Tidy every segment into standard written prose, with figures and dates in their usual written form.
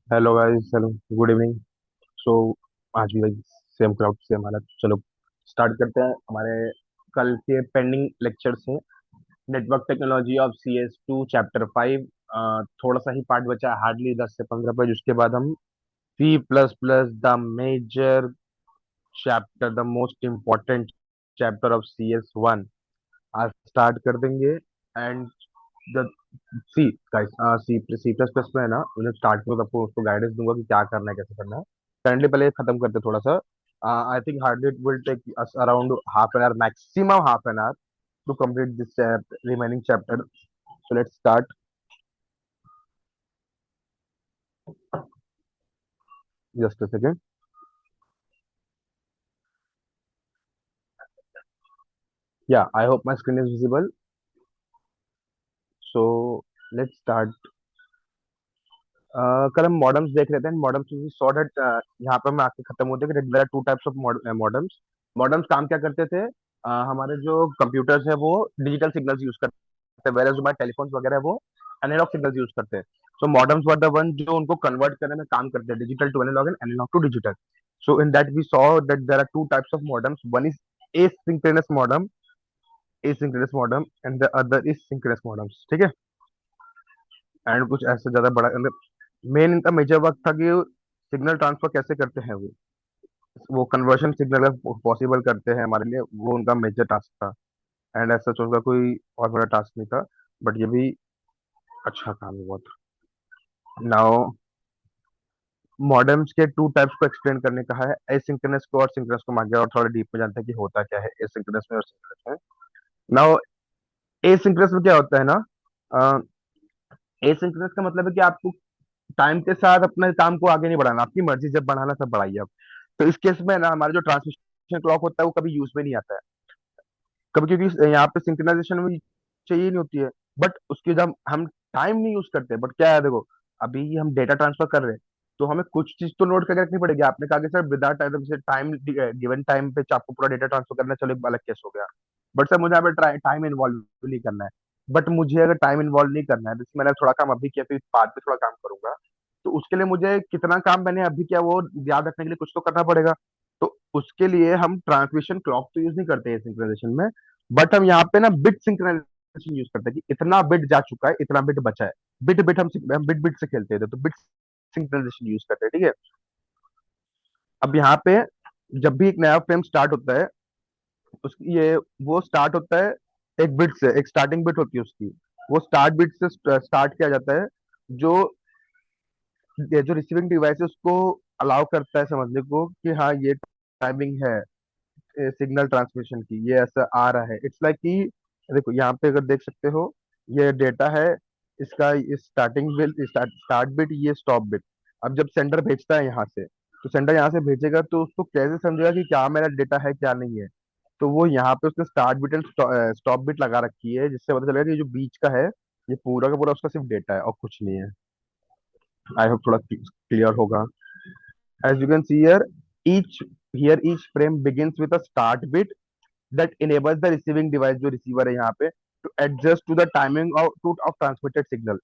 Hello guys, hello, good evening. So आज भी भाई सेम क्राउड से हमारा। चलो स्टार्ट करते हैं हमारे कल के पेंडिंग लेक्चर से। Network technology of CS2 chapter 5। थोड़ा सा ही पार्ट बचा है, हार्डली 10 से 15 पेज। उसके बाद हम C++ the major chapter, the most important chapter of CS1 आज स्टार्ट कर देंगे। And the see guys, C++ में है ना, उन्हें स्टार्ट करो तो आपको उसको गाइडेंस दूंगा कि क्या करना है, कैसे करना है। करंटली पहले ये खत्म करते हैं थोड़ा सा। I think hardly it will take us around half an hour, maximum half an hour to complete this remaining chapter. So let's start. Just a second. Yeah I hope my screen is visible. So let's start. कल हम modems देख रहे थे। Modems saw that यहाँ पर मैं आके खत्म होते कि there are two types of modems. Modems काम क्या करते थे? हमारे जो कंप्यूटर्स है वो डिजिटल सिग्नल्स यूज करते हैं, वेयर जो हमारे टेलीफोन्स वगैरह है वो एनालॉग सिग्नल्स यूज करते हैं। So modems were the one जो उनको कन्वर्ट करने में काम करते हैं, digital to analogue and analogue to digital. So in that we saw that there are two types of modems, one is asynchronous modem and the other is synchronous modems. ठीक है। And कुछ ऐसे ज्यादा बड़ा मेन इनका major work था कि signal transfer कैसे करते हैं वो कन्वर्शन सिग्नल पॉसिबल करते हैं हमारे लिए, वो उनका मेजर टास्क था। एंड ऐसा उनका कोई और बड़ा टास्क नहीं था, बट ये भी अच्छा काम है बहुत। नाउ मॉडेम्स के टू टाइप्स को एक्सप्लेन करने का है, एसिंक्रोनस को और सिंक्रोनस को। आगे और थोड़ा डीप में जानते हैं कि होता क्या है एसिंक्रोनस में और सिंक्रोनस में। नाउ एसिंक्रोनस में क्या होता है ना, एसिंक्रोनस का मतलब है कि आपको टाइम के साथ अपने काम को आगे नहीं बढ़ाना, आपकी मर्जी, जब बढ़ाना सब बढ़ाइए आप। तो इस केस में ना हमारा जो ट्रांसमिशन क्लॉक होता है वो कभी यूज में नहीं आता है कभी, क्योंकि यहाँ पे सिंक्रोनाइजेशन में चाहिए नहीं होती है। बट उसके जब हम टाइम नहीं यूज करते, बट क्या है देखो, अभी हम डेटा ट्रांसफर कर रहे हैं तो हमें कुछ चीज तो नोट करके रखनी पड़ेगी। आपने कहा कि सर विदाउट टाइम से टाइम, गिवन टाइम पे आपको पूरा डेटा ट्रांसफर करना है, चलो एक अलग केस हो गया। बट सर मुझे यहाँ पे टाइम इन्वॉल्व नहीं करना है। बट मुझे अगर टाइम इन्वॉल्व नहीं करना है, जैसे मैंने थोड़ा काम अभी किया, फिर बाद में थोड़ा काम करूंगा, तो उसके लिए मुझे कितना काम मैंने अभी किया वो याद रखने के लिए कुछ तो करना पड़ेगा। तो उसके लिए हम ट्रांसमिशन क्लॉक तो यूज नहीं करते हैं सिंक्रोनाइजेशन में, बट हम यहाँ पे ना बिट सिंक्रोनाइजेशन यूज करते हैं कि इतना बिट जा चुका है, इतना बिट बचा है। हम बिट बिट से खेलते थे, तो बिट सिंक्रोनाइजेशन यूज करते हैं। ठीक है। अब यहाँ पे जब भी एक नया फ्रेम स्टार्ट होता है, उसकी ये वो स्टार्ट होता है एक बिट से, एक स्टार्टिंग बिट होती है उसकी। वो स्टार्ट बिट से स्टार्ट किया जाता है। जो ये जो रिसीविंग डिवाइस है उसको अलाउ करता है समझने को कि हाँ ये टाइमिंग है सिग्नल ट्रांसमिशन की, ये ऐसा आ रहा है। इट्स लाइक कि देखो यहाँ पे अगर देख सकते हो, ये डेटा है, इसका ये स्टार्टिंग बिट, स्टार्ट बिट, ये स्टॉप बिट। अब जब सेंडर भेजता है यहाँ से, तो सेंडर यहाँ से भेजेगा तो उसको कैसे समझेगा कि क्या मेरा डेटा है क्या नहीं है। तो वो यहाँ पे उसने start bit and stop bit लगा रखी है, जिससे पता चलेगा कि ये जो बीच का है ये पूरा का पूरा उसका सिर्फ डेटा है और कुछ नहीं है। आई होप थोड़ा क्लियर होगा। As you can see each frame begins with a start bit that enables the receiving device, जो receiver है यहाँ पे, to adjust to the timing of transmitted signal।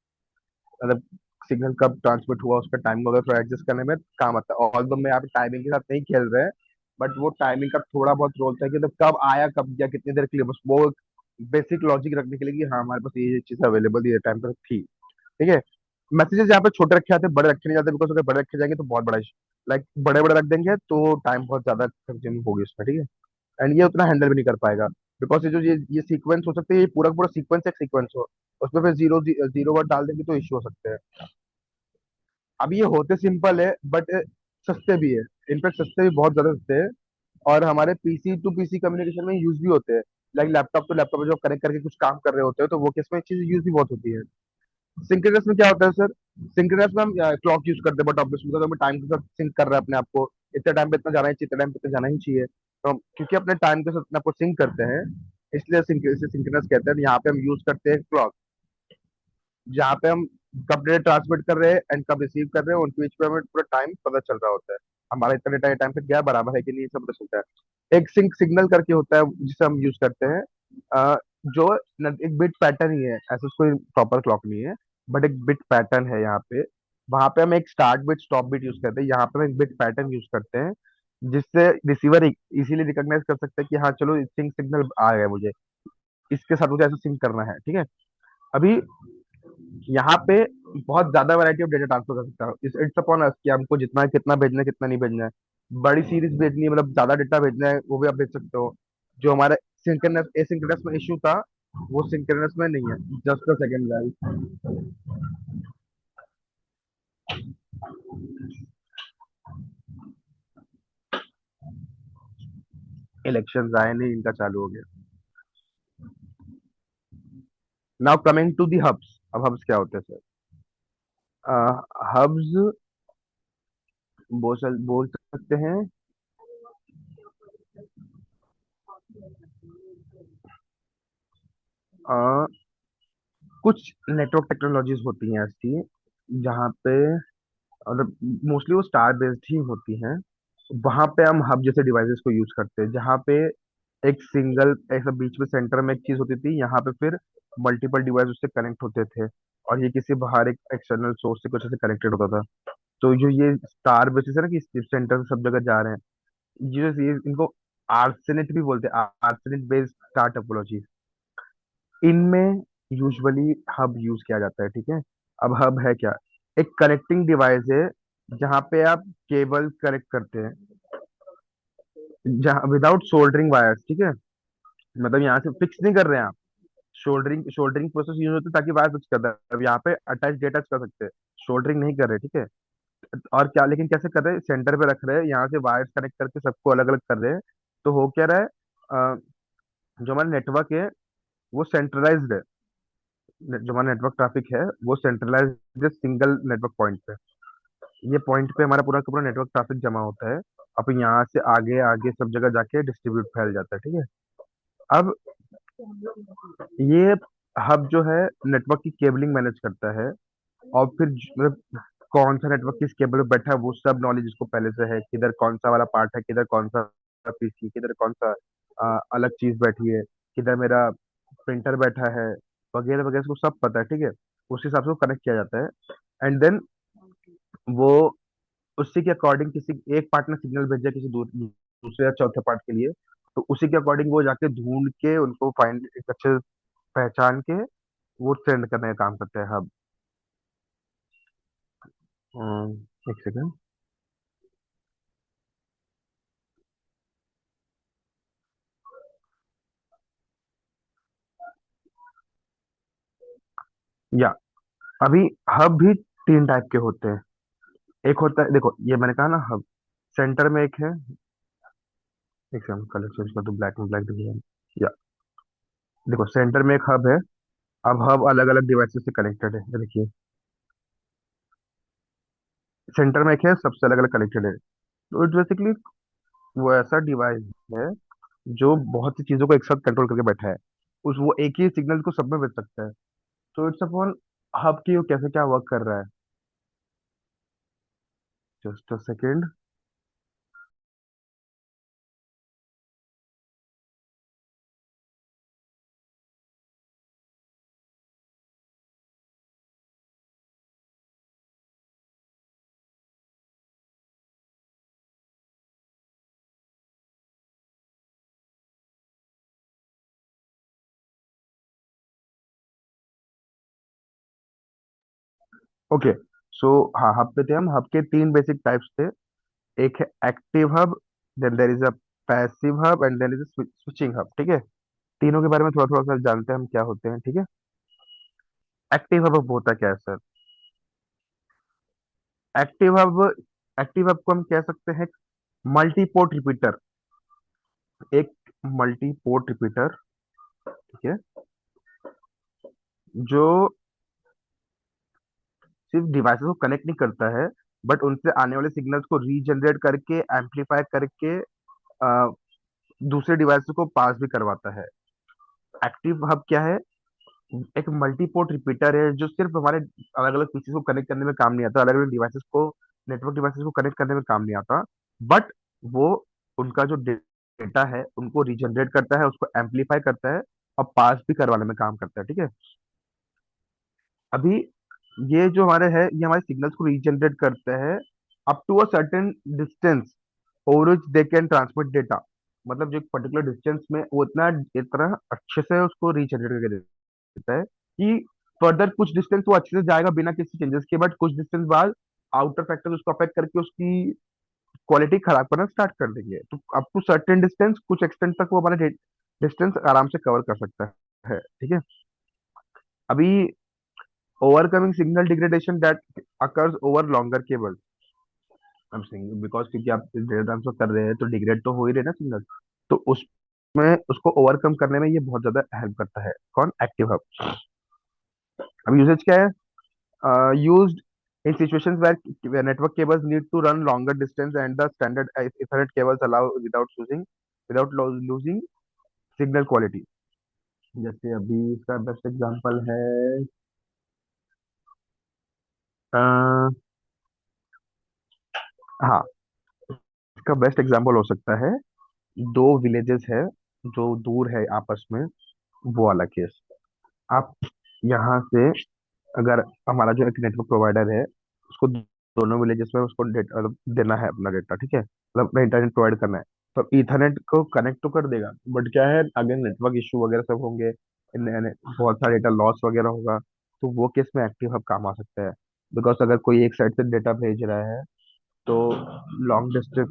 मतलब सिग्नल कब ट्रांसमिट हुआ उसका टाइमिंग वगैरह थोड़ा एडजस्ट करने में काम आता है। ऑल्दो में यहाँ पे टाइमिंग के साथ नहीं खेल रहे हैं, बट वो टाइमिंग का थोड़ा बहुत रोल था कि तो कब आया कब गया कितनी देर के लिए, बस वो बेसिक लॉजिक रखने के लिए कि हाँ हमारे पास ये चीज अवेलेबल ये टाइम पर थी। ठीक है। मैसेजेस यहाँ पे छोटे रखे जाते हैं, बड़े रखे नहीं जाते, बिकॉज अगर बड़े रखे जाएंगे तो बहुत बड़ा इशू, लाइक बड़े बड़े रख देंगे तो टाइम बहुत ज्यादा कंज्यूम होगी उसमें। ठीक है। एंड ये उतना हैंडल भी नहीं कर पाएगा, बिकॉज ये जो ये सीक्वेंस हो सकते हैं, ये पूरा का पूरा सीक्वेंस एक सीक्वेंस हो, उसमें फिर जीरो जीरो वर्ड डाल देंगे तो इश्यू हो सकते हैं। अब ये होते सिंपल है बट सस्ते भी है। इनफैक्ट सस्ते भी बहुत ज्यादा सस्ते हैं, और हमारे पीसी टू पीसी कम्युनिकेशन में यूज भी होते हैं। लाइक लैपटॉप टू लैपटॉप जो कनेक्ट करके कुछ काम कर रहे होते हैं, तो वो केस में चीज यूज भी बहुत होती है। सिंक्रोनस में क्या होता है सर? सिंक्रोनस में हम क्लॉक यूज करते हैं, बट ऑब्वियसली तो हमें टाइम के साथ सिंक कर रहा है अपने आप को, इतने टाइम पे इतना जाना ही चाहिए, इतने टाइम पे इतना जाना ही चाहिए। तो क्योंकि अपने टाइम के साथ अपने आप को सिंक करते हैं, इसलिए इसे सिंक्रोनस कहते हैं। यहाँ पे हम यूज करते हैं क्लॉक, जहाँ पे हम कब डेटा ट्रांसमिट कर रहे हैं एंड कब रिसीव कर रहे हैं, उनके बीच में हमें पूरा टाइम पता चल रहा होता है। हमारा इतना डेटा टाइम पे गया बराबर है कि नहीं, ये सब पता चलता है। एक सिंक सिग्नल करके होता है जिसे हम यूज करते हैं, जो एक बिट पैटर्न ही है, ऐसा कोई प्रॉपर क्लॉक नहीं है, बट एक बिट पैटर्न है यहाँ पे, वहां पे हम एक start bit stop bit use करते हैं, यहाँ पे हम एक बिट पैटर्न यूज करते हैं, जिससे रिसीवर इजीली रिकॉग्नाइज कर सकता है कि हाँ चलो सिंक सिग्नल आ गया मुझे, इसके साथ मुझे ऐसा सिंक करना है, ठीक है। अभी यहाँ पे बहुत ज्यादा वैरायटी ऑफ डेटा ट्रांसफर कर सकता है, इट्स अपॉन अस कि हमको जितना कितना भेजना है कितना नहीं भेजना है। बड़ी सीरीज भेजनी है, मतलब ज्यादा डेटा भेजना है, वो भी आप भेज सकते हो। जो हमारा सिंक्रोनस एसिंक्रोनस में इशू था, वो सिंक्रोनस में नहीं है। Just a second guys, election आए नहीं, इनका चालू हो गया। Now coming to the hubs. अब हब्स क्या होते हैं सर? हब्स बोल सकते हैं अ, कुछ नेटवर्क टेक्नोलॉजीज होती हैं ऐसी, जहाँ पे मतलब मोस्टली वो स्टार बेस्ड ही होती हैं। वहां पे हम हब जैसे डिवाइसेस को यूज करते हैं, जहाँ पे एक सिंगल ऐसा बीच में सेंटर में एक चीज होती थी, यहाँ पे फिर मल्टीपल डिवाइस उससे कनेक्ट होते थे, और ये किसी बाहर एक एक्सटर्नल सोर्स से कुछ ऐसे कनेक्टेड होता था। तो जो ये स्टार बेसिस है ना, कि सेंटर से सब जगह जा रहे हैं, ये इनको आर्सेनेट भी बोलते हैं, आर्सेनेट बेस्ड स्टार टोपोलॉजी। इनमें यूजुअली हब यूज किया जाता है, ठीक है। अब हब है क्या? एक कनेक्टिंग डिवाइस है, जहाँ पे आप केबल कनेक्ट करते हैं, जहाँ विदाउट सोल्डरिंग वायर्स, ठीक है। मतलब यहाँ से फिक्स नहीं कर रहे हैं आप, शोल्डरिंग शोल्डरिंग प्रोसेस यूज होता है ताकि वायर फिक्स करता है, अब यहाँ पे अटैच डेटा कर सकते हैं, शोल्डरिंग नहीं कर रहे, ठीक है। और क्या, लेकिन कैसे कर रहे हैं? सेंटर पे रख रहे हैं, यहाँ से वायर्स कनेक्ट करके सबको अलग अलग कर रहे हैं। तो हो क्या रहा है, जो हमारा नेटवर्क है वो सेंट्रलाइज्ड है। जो हमारा नेटवर्क ट्रैफिक है वो सेंट्रलाइज्ड सिंगल नेटवर्क पॉइंट पे। ये पॉइंट पे हमारा पूरा का पूरा नेटवर्क ट्रैफिक जमा होता है। अब यहाँ से आगे आगे सब जगह जाके डिस्ट्रीब्यूट फैल जाता है, ठीक है। अब ये हब जो है नेटवर्क की केबलिंग मैनेज करता है, और फिर मतलब कौन सा नेटवर्क किस केबल पे बैठा है वो सब नॉलेज इसको पहले से है, किधर कौन सा वाला पार्ट है, किधर कौन सा पीसी, किधर कौन सा अलग चीज बैठी है, किधर मेरा प्रिंटर बैठा है, वगैरह वगैरह, इसको सब पता है, ठीक है। उस हिसाब से वो कनेक्ट किया जाता है। एंड देन वो उसी के अकॉर्डिंग किसी एक पार्ट ने सिग्नल भेजा किसी दूसरे या चौथे पार्ट के लिए, तो उसी के अकॉर्डिंग वो जाके ढूंढ के उनको फाइंड एक अच्छे से पहचान के वो सेंड करने का काम करते हैं हब। एक सेकंड। या अभी हब भी तीन टाइप के होते हैं। एक होता है, देखो ये मैंने कहा ना हब, सेंटर में एक है, एक सेकंड कलर चेंज कर दो, ब्लैक में ब्लैक दिख या देखो सेंटर में एक हब है। अब हब अलग अलग डिवाइसेस से कनेक्टेड है, ये देखिए। सेंटर में एक है, सबसे अलग अलग कनेक्टेड है। तो इट बेसिकली वो ऐसा डिवाइस है जो बहुत सी चीजों को एक साथ कंट्रोल करके बैठा है, उस वो एक ही सिग्नल को सब में भेज सकता है। तो इट्स अपॉन हब की वो कैसे क्या वर्क कर रहा है। Just a second. ओके, सो हाँ, हब पे थे हम। हब के तीन बेसिक टाइप्स थे। एक है active hub, then there is a passive hub, and then is a switching hub, ठीक है। तीनों के बारे में थोड़ा थोड़ा सा जानते हैं हम क्या होते हैं, ठीक है। एक्टिव हब होता क्या है sir? Active hub, active hub को हम कह सकते हैं मल्टी पोर्ट रिपीटर। एक मल्टी पोर्ट रिपीटर, ठीक है, जो सिर्फ डिवाइसेस को कनेक्ट नहीं करता है, बट उनसे आने वाले सिग्नल्स को रीजनरेट करके एम्पलीफाई करके अ, दूसरे डिवाइस को पास भी करवाता है। एक्टिव हब क्या है? एक मल्टीपोर्ट रिपीटर है जो सिर्फ हमारे अलग अलग पीसीस को कनेक्ट करने में काम नहीं आता, अलग अलग डिवाइसेस को, नेटवर्क डिवाइसेस को कनेक्ट करने में काम नहीं आता, बट वो उनका जो डेटा है उनको रिजनरेट करता है, उसको एम्पलीफाई करता है, और पास भी करवाने में काम करता है, ठीक है। अभी ये जो हमारे है ये हमारे सिग्नल्स को रीजनरेट करते हैं up to a certain distance over which they can transmit data. मतलब जो एक पर्टिकुलर डिस्टेंस में वो इतना अच्छे से उसको रीजनरेट करके देता है कि फर्दर कुछ डिस्टेंस वो अच्छे से जाएगा बिना किसी चेंजेस के, बट कुछ डिस्टेंस बाद आउटर फैक्टर्स उसको अफेक्ट करके उसकी क्वालिटी खराब करना स्टार्ट कर देंगे। तो अप टू सर्टेन डिस्टेंस कुछ एक्सटेंट तक वो हमारा डिस्टेंस आराम से कवर कर सकता है, ठीक है। अभी overcoming signal degradation that occurs over longer cable, I am saying because क्योंकि आप डेटा ट्रांसफर कर रहे हैं तो डिग्रेड तो हो ही रहे ना सिग्नल। तो उसमें उसको ओवरकम करने में ये बहुत ज्यादा हेल्प करता है कौन, एक्टिव हब। अब यूसेज क्या है, used in situations where network cables need to run longer distance and the standard Ethernet cables allow without losing signal quality। जैसे अभी इसका बेस्ट एग्जांपल है, अ, हाँ, इसका बेस्ट एग्जांपल हो सकता है, दो विलेजेस है जो दूर है आपस में, वो वाला केस। आप यहाँ से अगर हमारा जो एक नेटवर्क प्रोवाइडर है उसको दोनों विलेजेस में उसको डेटा मतलब देना है अपना डेटा, ठीक है, मतलब अपना इंटरनेट प्रोवाइड करना है। तो ईथरनेट को कनेक्ट तो कर देगा, बट क्या है अगर नेटवर्क इशू वगैरह सब होंगे, बहुत सारा डेटा लॉस वगैरह होगा, तो वो केस में एक्टिव हब काम आ सकता है। बिकॉज अगर कोई एक साइड से डेटा भेज रहा है तो लॉन्ग डिस्टेंस,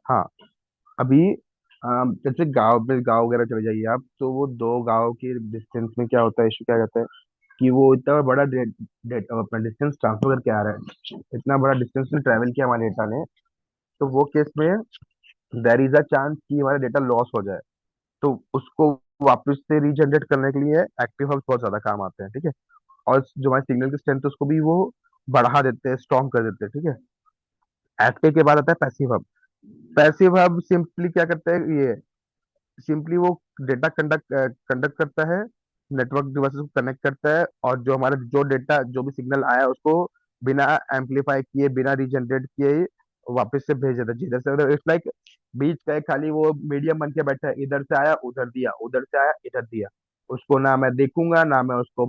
हाँ, अभी जैसे गांव वगैरह चले जाइए आप, तो वो दो गांव के डिस्टेंस में क्या होता है, इशू क्या रहता है कि वो इतना बड़ा अपना डिस्टेंस ट्रांसफर करके आ रहा है, इतना बड़ा डिस्टेंस में ट्रैवल किया हमारे डेटा ने। तो वो केस में देर इज अ चांस कि हमारा डेटा लॉस हो जाए। तो उसको वापस से रीजनरेट करने के लिए एक्टिव हब्स बहुत ज्यादा काम आते हैं, ठीक है। और जो हमारे सिग्नल की स्ट्रेंथ है उसको भी वो बढ़ा देते हैं, स्ट्रॉन्ग कर देते हैं, ठीक है। एक्टिव के बाद आता है passive hub. Passive hub simply क्या करता है, ये सिंपली वो डेटा कंडक्ट करता है, नेटवर्क डिवाइसेस को कनेक्ट करता है, और जो हमारा जो डेटा जो भी सिग्नल आया है उसको बिना एम्पलीफाई किए बिना रीजनरेट किए वापस से भेज देता है जिधर से। इट्स लाइक बीच का एक खाली वो मीडियम बन के बैठा है, इधर से आया उधर दिया, उधर से आया इधर दिया। उसको ना मैं देखूंगा, ना मैं उसको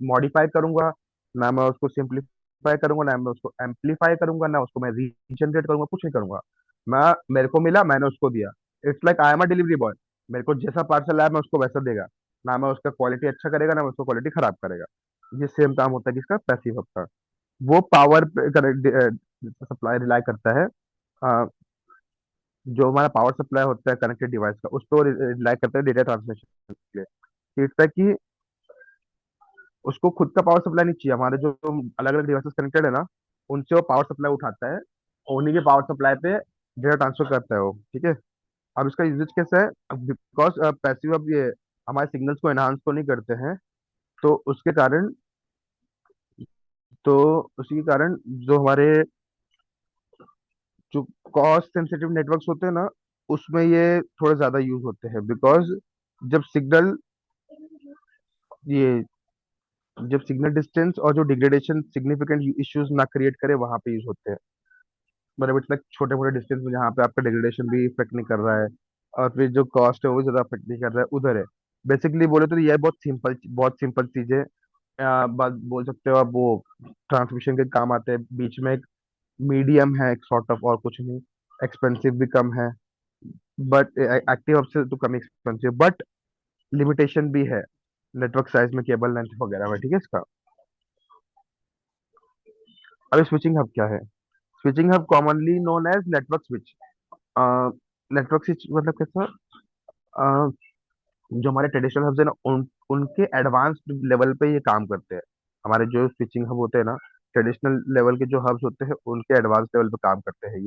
मॉडिफाई करूंगा, ना मैं उसको सिंपलीफाई करूंगा, ना मैं उसको एम्पलीफाई करूंगा, ना उसको मैं रीजनरेट करूंगा, कुछ नहीं करूंगा। मैं मेरे को मिला मैंने उसको दिया। It's like I am a delivery boy, मेरे को जैसा पार्सल आया मैं उसको वैसा देगा। ना मैं उसका क्वालिटी अच्छा करेगा, ना मैं उसको क्वालिटी खराब करेगा। ये सेम काम होता है किसका, पैसिव हब का। वो पावर सप्लाई रिलाई करता है, अ, जो हमारा पावर सप्लाई होता है कनेक्टेड डिवाइस का, उस पर रिलाई करता है डेटा ट्रांसमिशन के लिए। इट्स लाइक कि उसको खुद का पावर सप्लाई नहीं चाहिए, हमारे जो अलग अलग डिवाइसेस कनेक्टेड है ना, उनसे वो पावर सप्लाई उठाता है और उन्हीं के पावर सप्लाई पे डेटा ट्रांसफर करता है वो, ठीक है। अब इसका यूजेज कैसा है, बिकॉज पैसिव अब ये हमारे सिग्नल्स को एनहांस तो नहीं करते हैं, तो उसके कारण, तो उसी के कारण जो हमारे जो कॉस्ट सेंसिटिव नेटवर्क्स होते हैं ना, उसमें ये थोड़े ज्यादा यूज होते हैं। बिकॉज जब सिग्नल ये जब सिग्नल डिस्टेंस और जो डिग्रेडेशन सिग्निफिकेंट इश्यूज ना क्रिएट करे वहां पे यूज होते हैं। मतलब इट्स लाइक छोटे मोटे डिस्टेंस में जहाँ पे आपका डिग्रेडेशन भी इफेक्ट नहीं कर रहा है, और फिर जो कॉस्ट है वो भी ज्यादा अफेक्ट नहीं कर रहा है, उधर है। बेसिकली बोले तो ये बहुत सिंपल चीजें, बात बोल सकते हो आप, वो ट्रांसमिशन के काम आते हैं। बीच में एक मीडियम है एक सॉर्ट ऑफ, और कुछ नहीं, एक्सपेंसिव भी कम है, बट एक्टिव हब से तो कम एक्सपेंसिव, बट लिमिटेशन भी है नेटवर्क साइज में, केबल लेंथ वगैरह में, ठीक है इसका। अभी स्विचिंग हब क्या है, switching hub commonly known as network switch. Network switch मतलब कैसा, अ, जो हमारे ट्रेडिशनल हब्स है ना, उनके एडवांस्ड लेवल पे ये काम करते हैं। हमारे जो स्विचिंग हब होते हैं ना, ट्रेडिशनल लेवल के जो हब्स होते हैं उनके एडवांस लेवल पे काम करते हैं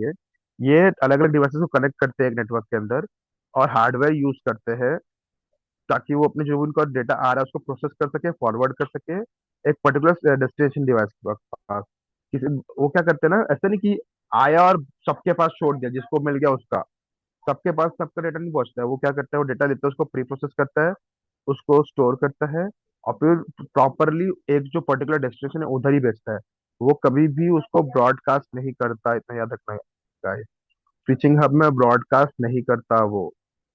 ये अलग अलग डिवाइसेस को कनेक्ट करते हैं एक नेटवर्क के अंदर, और हार्डवेयर यूज करते हैं ताकि वो अपने जो भी उनका डेटा आ रहा है उसको प्रोसेस कर सके, फॉरवर्ड कर सके एक पर्टिकुलर डेस्टिनेशन डिवाइस के पास। किसी वो क्या करते हैं ना, ऐसा नहीं कि आया और सबके पास छोड़ दिया, जिसको मिल गया उसका। सबके पास सबका डेटा नहीं पहुंचता है। वो क्या करता है, वो डेटा लेता है, उसको प्री प्रोसेस करता है, उसको स्टोर करता है, और फिर प्रॉपरली एक जो पर्टिकुलर डेस्टिनेशन है उधर ही भेजता है। वो कभी भी उसको ब्रॉडकास्ट नहीं करता, इतना याद रखना है। स्विचिंग हब में ब्रॉडकास्ट नहीं करता वो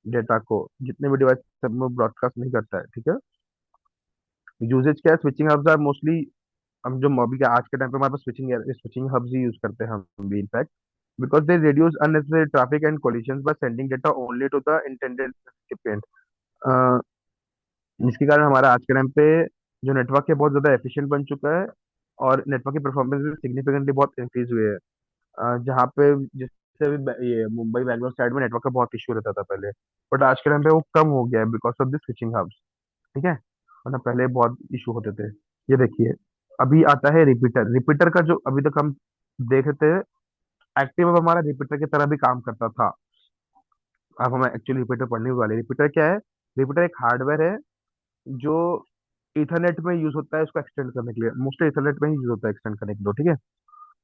डेटा को, जितने भी डिवाइस सब में ब्रॉडकास्ट नहीं करता है, ठीक है। यूजेज क्या है, स्विचिंग हब्स आर मोस्टली, हम जो अभी के आज के टाइम पे हमारे पास स्विचिंग स्विचिंग हब्स ही यूज करते हैं हम भी in fact, because they reduce unnecessary traffic and collisions by sending data only to the intended recipient. जिसके कारण हमारा आज के टाइम पे जो नेटवर्क है बहुत ज्यादा एफिशिएंट बन चुका है, और नेटवर्क की परफॉर्मेंस भी सिग्निफिकेंटली बहुत इंक्रीज हुए है। जहाँ पे जैसे अभी ये मुंबई बैंगलोर साइड में नेटवर्क का बहुत इश्यू रहता था पहले, बट आज के टाइम पे वो कम हो गया है because of the switching hubs, ठीक है। वरना पहले बहुत इशू होते थे। ये देखिए, अभी आता है रिपीटर। रिपीटर का जो अभी तक हम देख रहे थे, एक्टिव अब हमारा रिपीटर की तरह भी काम करता था। अब हमें एक्चुअली रिपीटर पढ़ने वाले, रिपीटर क्या है, रिपीटर एक हार्डवेयर है जो इथरनेट में यूज होता है, इसको एक्सटेंड करने के लिए, मोस्टली इथरनेट में ही यूज होता है एक्सटेंड करने के लिए, ठीक है।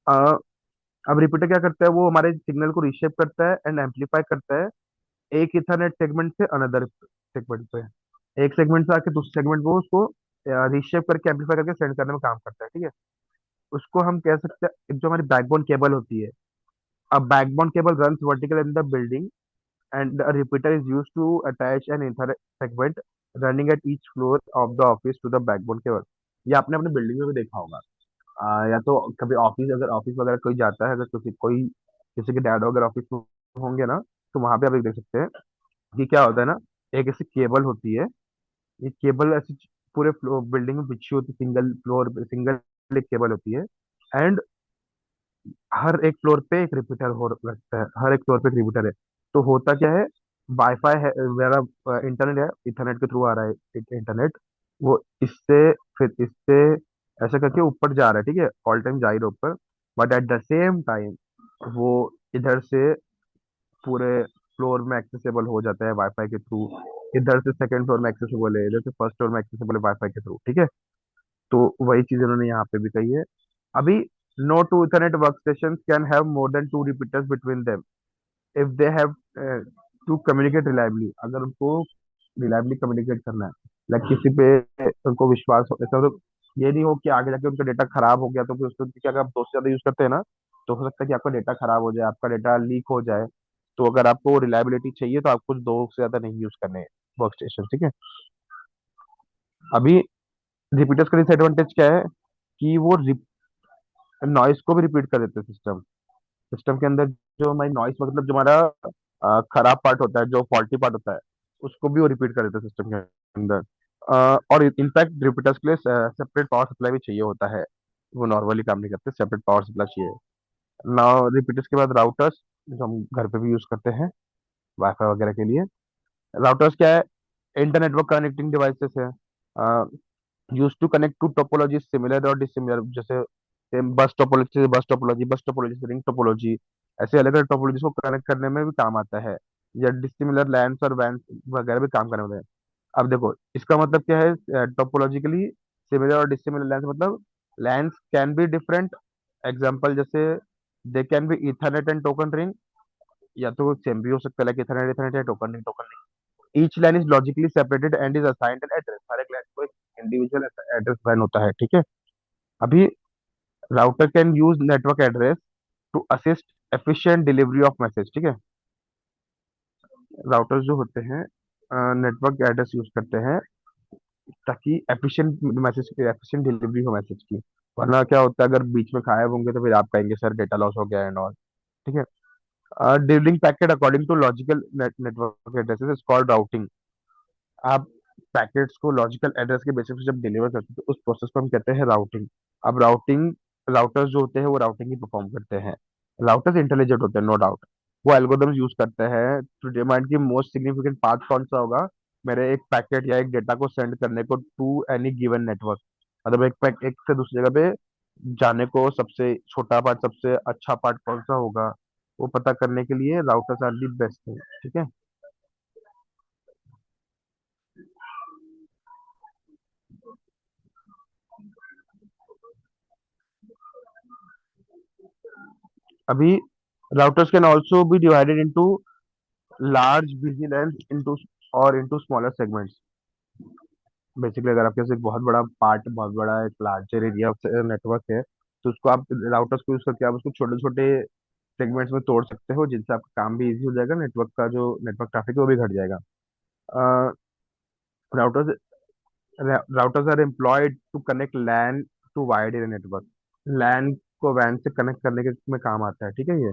अ, अब रिपीटर क्या करता है, वो हमारे सिग्नल को रिशेप करता है एंड एम्पलीफाई करता है, एक इथरनेट सेगमेंट से अनदर सेगमेंट पे। एक सेगमेंट से आके दूसरे सेगमेंट को उसको रिशेप करके एम्पलीफाई करके सेंड करने में काम करता है, ठीक है। उसको हम कह सकते हैं, एक जो हमारी बैकबोन केबल होती है, अब backbone cable runs vertical in the building and a repeater is used to attach an Ethernet segment running at each floor of the office to the backbone cable। ये आपने अपने बिल्डिंग में भी देखा होगा। या तो कभी ऑफिस, अगर ऑफिस वगैरह कोई जाता है, अगर किसी के डैड वगैरह ऑफिस में होंगे ना, तो वहां पे आप एक देख सकते हैं कि क्या होता है ना, एक ऐसी केबल होती है, ये केबल ऐसी पूरे बिल्डिंग में बिछी होती है, सिंगल फ्लोर सिंगल एक केबल होती है, एंड हर एक फ्लोर पे एक रिपीटर हो रखता है, हर एक फ्लोर पे एक रिपीटर है। तो होता क्या है, वाईफाई है मेरा, इंटरनेट है, इंटरनेट के थ्रू आ रहा है इंटरनेट, वो इससे फिर इससे ऐसा करके ऊपर जा रहा है, ठीक है, ऑल टाइम जा ही रहा है ऊपर, but at the same time वो इधर से पूरे फ्लोर में एक्सेसिबल हो जाता है वाईफाई के थ्रू। इधर से सेकंड फ्लोर में एक्सेसिबल है, इधर से फर्स्ट फ्लोर में एक्सेसिबल है वाईफाई के थ्रू, ठीक है। तो वही चीज उन्होंने यहाँ पे भी कही है। अभी no two Ethernet workstations can have more than two repeaters between them if they have to communicate reliably। अगर उनको रिलायबली कम्युनिकेट करना है, लाइक किसी पे उनको विश्वास हो, ऐसा तो ये नहीं हो कि आगे जाके उनका डेटा खराब हो गया तो फिर उसको, क्योंकि अगर आप दो से ज्यादा यूज करते हैं ना, तो हो सकता है कि आपका डेटा खराब हो जाए, आपका डेटा लीक हो जाए। तो अगर आपको रिलायबिलिटी चाहिए तो आपको दो से ज्यादा नहीं यूज करने वर्क स्टेशन, ठीक है। अभी रिपीटर्स का डिसएडवांटेज क्या है, कि वो नॉइस को भी रिपीट कर देते हैं सिस्टम। सिस्टम के अंदर जो हमारी नॉइस, मतलब जो हमारा खराब पार्ट होता है, जो फॉल्टी पार्ट होता है, उसको भी वो रिपीट कर देते हैं सिस्टम के अंदर। और इनफैक्ट रिपीटर्स के लिए सेपरेट पावर सप्लाई भी चाहिए होता है, वो नॉर्मली काम नहीं करते, सेपरेट पावर सप्लाई चाहिए। नाउ रिपीटर्स के बाद राउटर्स, जो हम घर पे भी यूज करते हैं वाईफाई वगैरह के लिए। राउटर्स क्या है, इंटरनेट वर्क कनेक्टिंग डिवाइसेस है, use to connect to topology similar और डिसिमिलर, जैसे बस टोपोलॉजी से रिंग टोपोलॉजी, ऐसे अलग अलग टोपोलॉजी को कनेक्ट करने में भी काम आता है, या डिसिमिलर लैंस और वैन वगैरह भी काम करने में होते हैं। अब देखो इसका मतलब क्या है, टोपोलॉजिकली सिमिलर और डिसिमिलर लैंस मतलब LANs can be different, example जैसे they can be Ethernet and token ring, या तो सेम भी हो सकता है, लाइक इथरनेट इथरनेट या token ring token ring. Each line is logically separated and is assigned an address, हर एक लाइन को एक इंडिविजुअल एड्रेस असाइन होता है, ठीक है। अभी router can use network address to assist efficient delivery of message, ठीक है। राउटर्स जो होते हैं नेटवर्क एड्रेस यूज करते हैं ताकि एफिशिएंट डिलीवरी हो मैसेज की। वरना क्या होता है, अगर बीच में गायब होंगे तो फिर आप कहेंगे सर डेटा लॉस हो गया एंड ऑल, ठीक है। Delivering packet according to logical network addresses is called routing. आप पैकेट्स को लॉजिकल एड्रेस के बेसिस पे जब डिलीवर करते हैं तो उस प्रोसेस को हम कहते हैं राउटिंग। अब राउटिंग राउटर्स जो होते हैं वो राउटिंग ही परफॉर्म करते हैं। राउटर्स इंटेलिजेंट होते हैं, नो डाउट। वो एल्गोरिदम्स यूज करते हैं टू डिमांड की मोस्ट सिग्निफिकेंट पाथ कौन सा होगा मेरे एक पैकेट या एक डेटा को सेंड करने को टू एनी गिवन नेटवर्क। मतलब एक से दूसरी जगह पे जाने को सबसे छोटा पार्ट, सबसे अच्छा पार्ट कौन सा होगा, वो पता करने के लिए routers are the best thing, ठीक है। अभी routers can also be divided into large busy length into और इनटू स्मॉलर सेगमेंट्स। बेसिकली अगर आपके पास एक बहुत बड़ा पार्ट, बहुत बड़ा एक लार्जर एरिया नेटवर्क है, तो उसको आप राउटर्स को यूज करके आप उसको छोटे छोटे सेगमेंट्स में तोड़ सकते हो, जिनसे आपका काम भी इजी हो जाएगा, नेटवर्क का जो नेटवर्क ट्रैफिक है वो भी घट जाएगा। Routers routers are employed to connect LAN to wide area network. LAN को वैन से कनेक्ट करने के में काम आता है, ठीक है ये।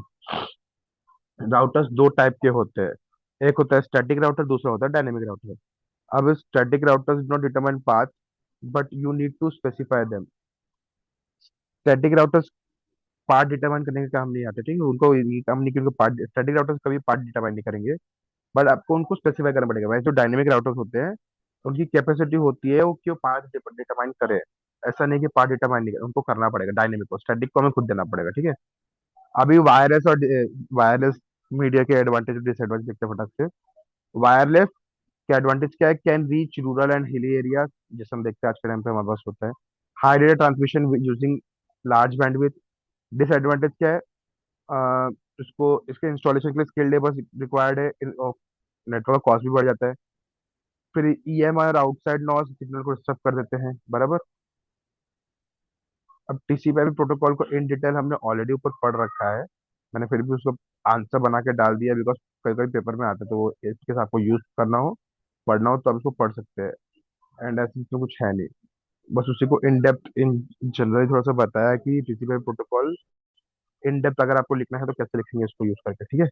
राउटर्स दो टाइप के होते हैं, एक होता है स्टैटिक राउटर, दूसरा होता है डायनेमिक राउटर। अब static routers do not determine path, but you need to specify them. Static routers part determine करने का काम नहीं आते, ठीक है, उनको ये काम नहीं कि उनको पार्ट, स्टैटिक राउटर्स कभी पार्ट डिटरमाइन नहीं करेंगे, बट आपको उनको स्पेसिफाई करना पड़ेगा। वैसे जो डायनेमिक राउटर्स होते हैं, उनकी कैपेसिटी होती है वो क्यों पार्ट डिटरमाइन करे। ऐसा नहीं कि पार्ट डिटरमाइन नहीं करे, उनको करना पड़ेगा, डायनेमिक को, स्टैटिक को हमें खुद देना पड़ेगा, ठीक है। अभी वायरलेस और वायरलेस मीडिया के एडवांटेज और डिसएडवांटेज देखते हैं फटाक से। वायरलेस का एडवांटेज क्या है, can reach rural and hilly area, जैसे हम देखते हैं आज के टाइम पे हमारे पास होता है। High data transmission using large bandwidth. Disadvantage क्या है, अ, इसको इसके इंस्टॉलेशन के लिए स्किल्ड लेबर रिक्वायर्ड है, नेटवर्क कॉस्ट भी बढ़ जाता है। फिर ईएमआई और आउटसाइड नॉइस सिग्नल को डिस्टर्ब कर देते हैं, बराबर। अब टीसीपीआईपी प्रोटोकॉल को इन डिटेल हमने ऑलरेडी ऊपर पढ़ रखा है, मैंने फिर भी उसको आंसर बना के डाल दिया, बिकॉज कई कई पेपर में आता है, तो वो इसके साथ आपको यूज करना हो, पढ़ना हो तो आप इसको पढ़ सकते हैं। एंड ऐसे इसमें कुछ है नहीं, बस उसी को इन डेप्थ इन जनरल थोड़ा सा बताया कि टीसीपीआईपी प्रोटोकॉल इन डेप्थ अगर आपको लिखना है तो कैसे लिखेंगे इसको यूज करके, ठीक है।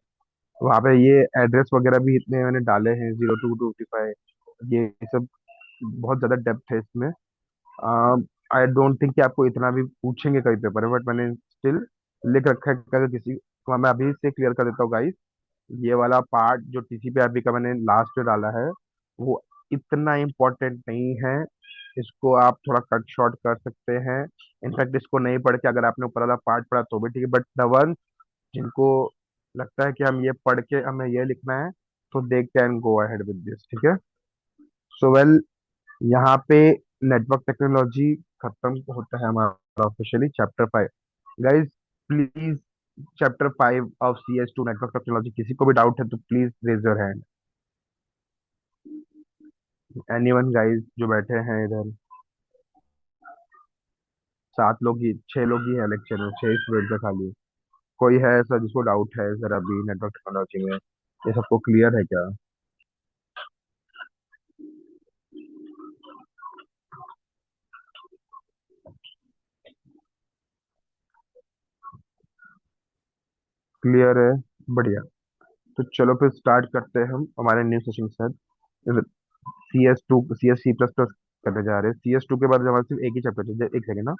वहाँ पे ये एड्रेस वगैरह भी इतने मैंने डाले हैं, 02 to 55, ये सब बहुत ज्यादा डेप्थ है इसमें। आई डोंट थिंक कि आपको इतना भी पूछेंगे कई पेपर में, बट मैंने स्टिल लिख रखा है कि अगर किसी को, मैं अभी से क्लियर कर देता हूँ गाइस, ये वाला पार्ट जो टीसीपीआईपी का मैंने लास्ट में डाला है, वो इतना इम्पोर्टेंट नहीं है। इसको आप थोड़ा कट शॉर्ट कर सकते हैं। इनफैक्ट इसको नहीं पढ़ के अगर आपने ऊपर वाला पार्ट पढ़ा तो भी ठीक है, बट द वन जिनको लगता है कि हम ये पढ़ के हमें ये लिखना है, तो they can go ahead with this, ठीक है। सो वेल, यहाँ पे नेटवर्क टेक्नोलॉजी खत्म होता है हमारा officially chapter 5। Guys please, chapter 5 of CS2 network technology, किसी को भी डाउट है तो please raise your hand. Anyone guys जो बैठे हैं इधर, 7 लोग ही, 6 लोग ही है लेक्चर में, 6 स्टूडेंट है खाली। कोई है ऐसा जिसको डाउट है सर अभी नेटवर्क टेक्नोलॉजी में, ये सबको क्लियर है क्या? क्लियर है, बढ़िया। तो चलो फिर स्टार्ट करते हैं हम हमारे न्यू सेशन के साथ। CS2 CS C++ करने जा रहे हैं। CS2 के बाद हमारे सिर्फ एक ही चैप्टर है, एक सेकेंड ना।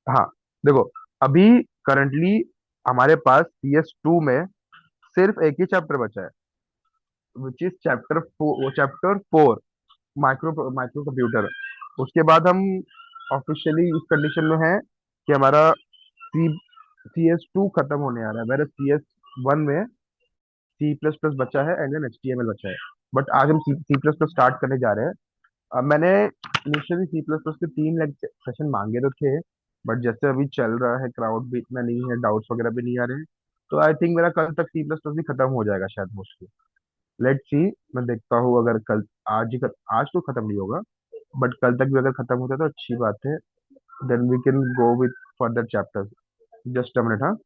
हाँ, देखो, अभी करंटली हमारे पास CS2 में सिर्फ एक ही चैप्टर बचा है, which is chapter 4 micro micro computer. उसके बाद हम ऑफिशियली इस कंडीशन में है कि हमारा CS2 खत्म होने आ रहा है, मेरे CS1 में C++ बचा है एंड देन HTML बचा है। बट आज हम C++ स्टार्ट करने जा रहे हैं। मैंने इनिशियली C++ के 3 सेशन मांगे तो थे, बट जैसे अभी चल रहा है, क्राउड भी इतना नहीं है, डाउट्स वगैरह भी नहीं आ रहे हैं, तो आई थिंक मेरा कल तक C++ भी खत्म हो जाएगा शायद, मोस्टली। लेट्स सी, मैं देखता हूँ अगर कल, आज तो खत्म नहीं होगा, बट कल तक भी अगर खत्म होता है तो अच्छी बात है। Then we can go with further chapters. Just a minute, हाँ।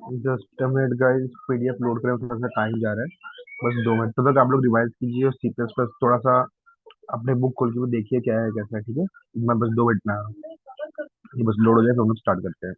Just minute guys, PDF load करें, थोड़ा सा टाइम जा रहा है। बस 2 मिनट तब तक आप लोग रिवाइज कीजिए और सी प्लस प्लस थोड़ा सा अपने बुक खोल के भी देखिए क्या है कैसा है, ठीक है। मैं बस 2 मिनट में आ रहा हूँ। ये बस लोड हो जाए तो हम लोग स्टार्ट करते हैं।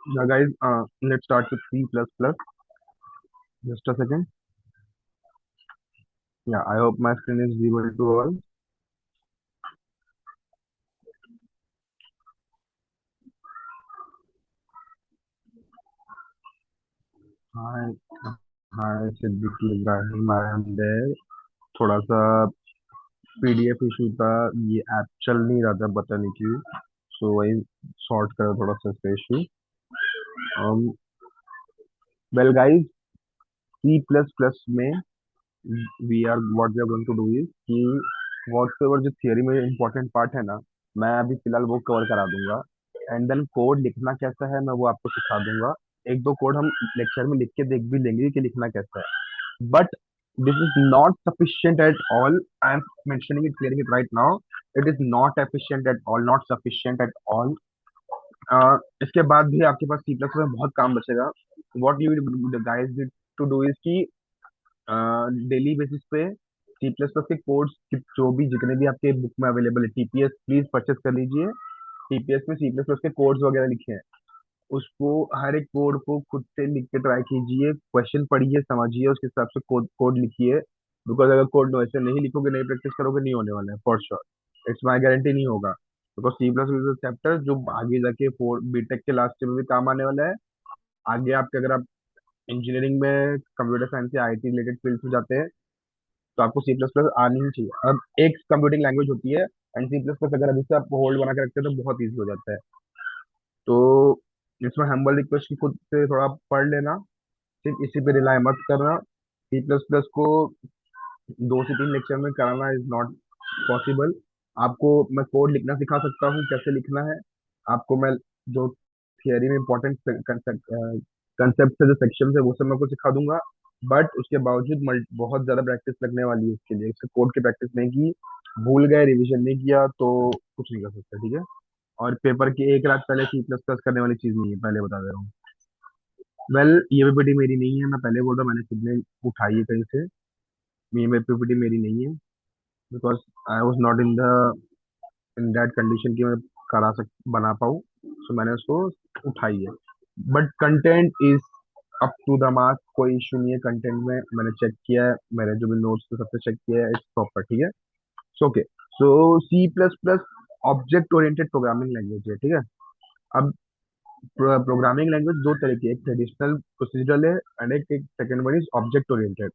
Yeah, guys, let's start with C++. Just a second. Yeah, I hope my screen is visible to all. Hi, hi, Siddiqui Ibrahim, I am there. थोड़ा सा पीडीएफ इशू था, ये ऐप चल नहीं रहा था, पता नहीं क्यों। सो वही सॉर्ट करा थोड़ा सा इसका issue. um, well guys, C++ में we are what we are going to do is कि व्हाटएवर जो थियरी में इंपॉर्टेंट पार्ट है ना, मैं अभी फिलहाल वो कवर करा दूंगा। एंड देन कोड लिखना कैसा है मैं वो आपको सिखा दूंगा। एक दो कोड हम लेक्चर में लिख के देख भी लेंगे कि लिखना कैसा है, but this is not sufficient at all. I am mentioning it, clearing it right now. It is not efficient at all, not sufficient at all. इसके बाद भी आपके पास C++ में बहुत काम बचेगा। What you guys need to do is कि daily basis पे सी प्लस प्लस के कोड्स जो भी जितने भी आपके बुक में अवेलेबल है, टीपीएस प्लीज परचेस कर लीजिए। टीपीएस में सी प्लस प्लस के कोड्स वगैरह लिखे हैं, उसको हर एक कोड को खुद से लिख के ट्राई कीजिए, क्वेश्चन पढ़िए, समझिए, उसके हिसाब से कोड कोड लिखिए। बिकॉज अगर कोड वैसे नहीं लिखोगे, नहीं प्रैक्टिस करोगे, नहीं होने वाला है for sure. It's my guarantee, नहीं होगा। Because C plus plus chapter जो आगे जाके फोर बीटेक के लास्ट में भी काम आने वाला है। आगे आपके अगर आप इंजीनियरिंग में कंप्यूटर साइंस या आईटी रिलेटेड फील्ड में जाते हैं तो आपको सी प्लस प्लस आनी ही चाहिए। अब एक कंप्यूटिंग लैंग्वेज होती है, एंड सी प्लस प्लस अगर अभी से आप होल्ड बना के रखते हैं तो बहुत ईजी हो जाता है। तो इसमें हम्बल रिक्वेस्ट की खुद से थोड़ा पढ़ लेना, सिर्फ इसी पे रिलाई मत करना। सी प्लस प्लस को 2 से 3 लेक्चर में कराना इज नॉट पॉसिबल। आपको मैं कोड लिखना सिखा सकता हूँ, कैसे लिखना है। आपको मैं जो थियरी में इंपॉर्टेंट कंसेप्ट है, जो सेक्शन है, वो सब मैं आपको सिखा दूंगा। बट उसके बावजूद बहुत ज्यादा प्रैक्टिस लगने वाली है इसके लिए। इसके कोड की प्रैक्टिस नहीं की, भूल गए, रिवीजन नहीं किया तो कुछ नहीं कर सकते, ठीक है। और पेपर की एक रात पहले सी प्लस प्लस करने वाली चीज नहीं है, पहले बता दे रहा हूँ। वेल, ये पीपीटी मेरी नहीं है, मैं पहले बोल रहा हूँ, मैंने खुद ने उठाई है कहीं से। ये पीपीटी मेरी नहीं है, because I was not in that condition कि मैं बना पाऊँ। सो मैंने उसको उठाई है। But content is up to the mark, कोई इशू नहीं है कंटेंट में। मैंने चेक किया है, मेरे जो भी नोट्स थे सबसे चेक किया है, इट्स प्रॉपर, ठीक है। So okay, so C plus plus object oriented programming language है, ठीक है। अब प्रोग्रामिंग लैंग्वेज दो तरह की है, एक ट्रेडिशनल प्रोसीजरल है, एंड एक second one is object oriented.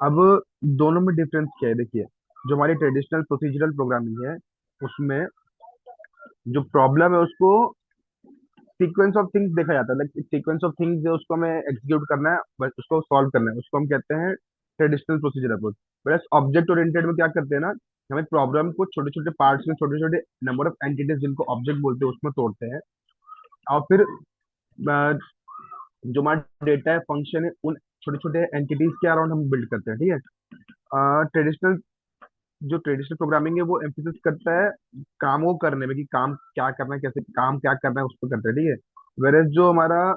अब दोनों में डिफरेंस क्या है, देखिए। जो हमारी ट्रेडिशनल प्रोसीजरल प्रोग्रामिंग है, उसमें जो प्रॉब्लम है उसको सीक्वेंस ऑफ थिंग्स देखा जाता है। लाइक सीक्वेंस ऑफ थिंग्स जो उसको हमें एग्जीक्यूट करना है, बस उसको सॉल्व करना है, उसको हम कहते हैं ट्रेडिशनल प्रोसीजर अप्रोच। बस ऑब्जेक्ट ओरिएंटेड में क्या करते हैं ना, हमें प्रॉब्लम को छोटे छोटे पार्ट्स में, छोटे छोटे नंबर ऑफ एंटिटीज जिनको ऑब्जेक्ट बोलते हैं, उसमें तोड़ते हैं। और फिर जो हमारा डेटा है, फंक्शन है, उन छोटे छोटे एंटिटीज के अराउंड हम बिल्ड करते हैं, ठीक है। ट्रेडिशनल जो ट्रेडिशनल प्रोग्रामिंग है वो एम्फेसिस करता है काम को करने में, कि काम क्या करना है, कैसे काम क्या करना है, उस पर करता है, ठीक है। वेरएज जो हमारा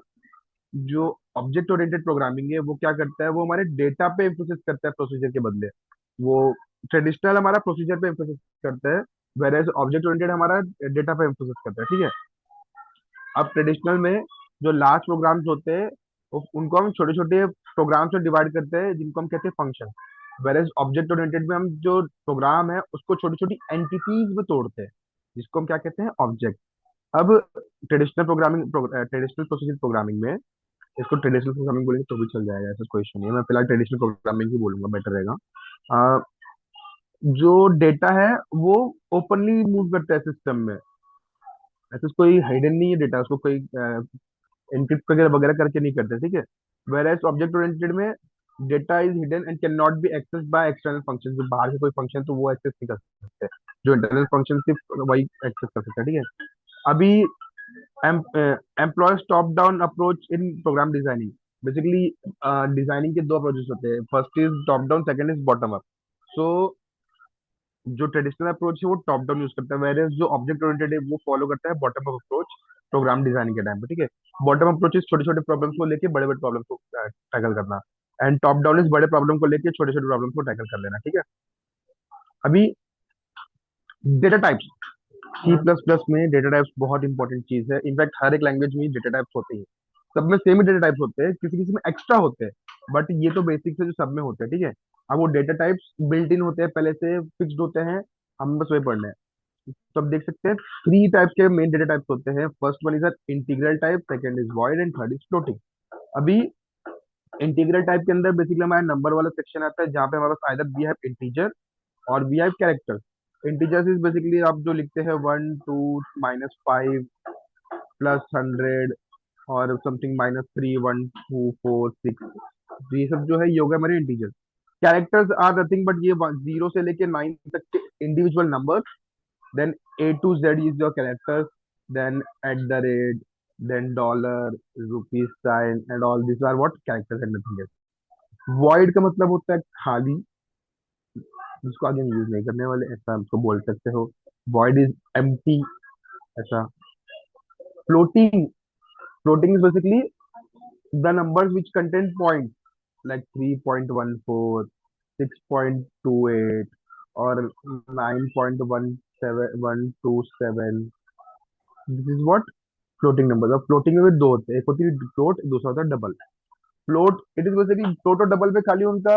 जो ऑब्जेक्ट ओरिएंटेड प्रोग्रामिंग है वो क्या करता है, वो हमारे डेटा पे एम्फेसिस करता है प्रोसीजर के बदले। वो ट्रेडिशनल हमारा प्रोसीजर पे एम्फेसिस करता है, वेरएज ऑब्जेक्ट ओरिएंटेड हमारा डेटा पे एम्फेसिस करता है, ठीक है। अब ट्रेडिशनल में जो लार्ज प्रोग्राम्स होते हैं, उनको हम छोटे छोटे प्रोग्राम्स में डिवाइड करते हैं, जिनको हम कहते हैं फंक्शन। वेरएज ऑब्जेक्ट ओरिएंटेड में हम जो प्रोग्राम है उसको छोटी छोटी एंटिटीज में तोड़ते हैं, जिसको हम क्या कहते हैं, ऑब्जेक्ट। अब ट्रेडिशनल प्रोसीजर प्रोग्रामिंग में, इसको ट्रेडिशनल प्रोग्रामिंग बोलेंगे तो भी चल जाएगा, ऐसा कोई इशू नहीं है। मैं फिलहाल ट्रेडिशनल प्रोग्रामिंग ही बोलूंगा, बेटर रहेगा। अ, जो डेटा है वो ओपनली मूव करता है सिस्टम में, ऐसे कोई हाइडन नहीं है डेटा, उसको कोई एनक्रिप्ट वगैरह वगैरह करके नहीं करते, ठीक है। वेर एज ऑब्जेक्ट ओरिएंटेड में data is hidden and can not be access by external function. जो बाहर के कोई फंक्शन तो वो एक्सेस नहीं कर सकते, जो इंटरनल फंक्शन सिर्फ वही एक्सेस कर सकते हैं, ठीक है। अभी employs top down approach in program designing. Basically designing के दो अप्रोचेस होते हैं, first is top down, second is bottom up. So जो ट्रेडिशनल अप्रोच है वो टॉप डाउन यूज करता है, वेर जो ऑब्जेक्ट ओरिएंटेड है वो फॉलो करता है bottom up approach program designing के टाइम पे, ठीक है। बॉटम अप्रोच इज छोटे छोटे प्रॉब्लम्स को लेके बड़े बड़े प्रॉब्लम्स को टैकल करना, एंड टॉप डाउन इज बड़े प्रॉब्लम को लेके छोटे छोटे प्रॉब्लम्स को टैकल कर लेना, ठीक है। अभी data types, C plus plus में डेटा टाइप्स बहुत इंपॉर्टेंट चीज है। इनफैक्ट हर एक लैंग्वेज में डेटा टाइप्स होते हैं, सब में सेम ही डेटा टाइप्स होते हैं, किसी किसी में एक्स्ट्रा होते हैं, बट ये तो बेसिक्स है जो सब में होते हैं, ठीक है। अब वो डेटा टाइप्स बिल्ट इन होते हैं, पहले से फिक्स्ड होते हैं, हम बस वही पढ़ना है। तो आप देख सकते हैं थ्री टाइप के मेन डेटा टाइप्स होते हैं। First one is integral type, second is void and third is floating. अभी इंटीग्रल टाइप के अंदर बेसिकली हमारा नंबर वाला सेक्शन आता है, जहाँ पे हमारे पास आइदर वी हैव इंटीजर और we have characters. Integers is basically आप जो लिखते हैं 1 2 -5 +100 और समथिंग -3 1 2 4 6, तो ये सब जो है ये हो गया हमारे integer. Characters are nothing but ये 0 से लेके 9 तक के individual number. Then A to Z is your characters, then @ then dollar, rupees sign and all this are what characters and nothing else. Void का मतलब होता है खाली, जिसको आगे हम यूज नहीं करने वाले, ऐसा हम उसको बोल सकते हो। वॉइड इज एम्प्टी, ऐसा। Floating, floating is basically the numbers which contain point like 3.14, 6.28 और 9.17 this is what floating number. अब फ्लोटिंग में भी दो होते हैं, एक होती है फ्लोट, दूसरा होता है double. Float it is basically float और डबल में खाली उनका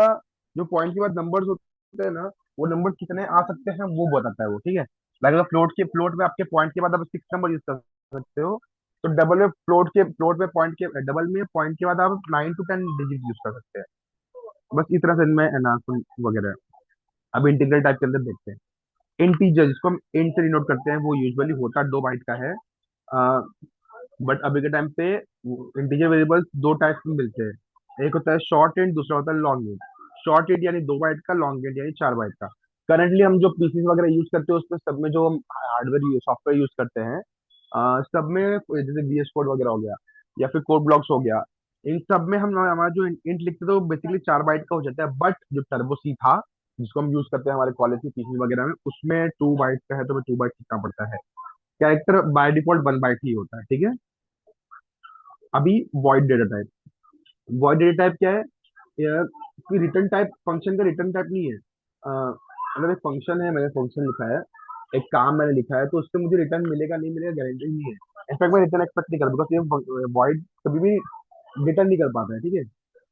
जो पॉइंट के बाद नंबर्स होते हैं ना, वो नंबर कितने आ सकते हैं वो बताता है वो, ठीक है। लाइक अगर फ्लोट में आपके पॉइंट के बाद आप 6 नंबर यूज कर सकते हो, तो डबल में फ्लोट में पॉइंट के डबल में पॉइंट के बाद आप 9 to 10 डिजिट यूज कर सकते हैं। बस इस तरह से इनमें एनहांसमेंट वगैरह है। अब इंटीग्रल टाइप के अंदर देखते हैं इंटीजर, जिसको हम इंट से डिनोट करते हैं, वो यूजुअली होता 2 बाइट का है। बट अभी के टाइम पे इंटीजर वेरिएबल्स दो टाइप में मिलते हैं, एक होता है शॉर्ट इंट, दूसरा होता है लॉन्ग इंट। शॉर्ट इंट यानी 2 बाइट का, लॉन्ग इंट यानी 4 बाइट का। करंटली हम जो पीसीस वगैरह यूज करते हैं उसमें सब में जो हम हार्डवेयर सॉफ्टवेयर यूज करते हैं, सब में जैसे VS कोड वगैरह हो गया या फिर कोड ब्लॉक्स हो गया, इन सब में हम हमारा जो इंट लिखते थे वो बेसिकली 4 बाइट का हो जाता है। बट जो टर्बो सी था, जिसको हम यूज करते हैं हमारे कॉलेज की पीसीस वगैरह में, उसमें 2 बाइट का है, तो हमें 2 बाइट लिखना पड़ता है। कैरेक्टर बाय डिफॉल्ट 1 बाइट ही होता है, ठीक है। अभी void data type, void data type क्या है यार, कि रिटर्न टाइप फंक्शन का रिटर्न टाइप नहीं है। अगर एक फंक्शन है, मैंने फंक्शन लिखा है, एक काम मैंने लिखा है, तो उससे मुझे रिटर्न मिलेगा नहीं मिलेगा गारंटी नहीं है। इनफैक्ट मैं रिटर्न एक्सपेक्ट नहीं कर, बिकॉज ये वॉइड कभी भी रिटर्न नहीं कर पाता है, ठीक है।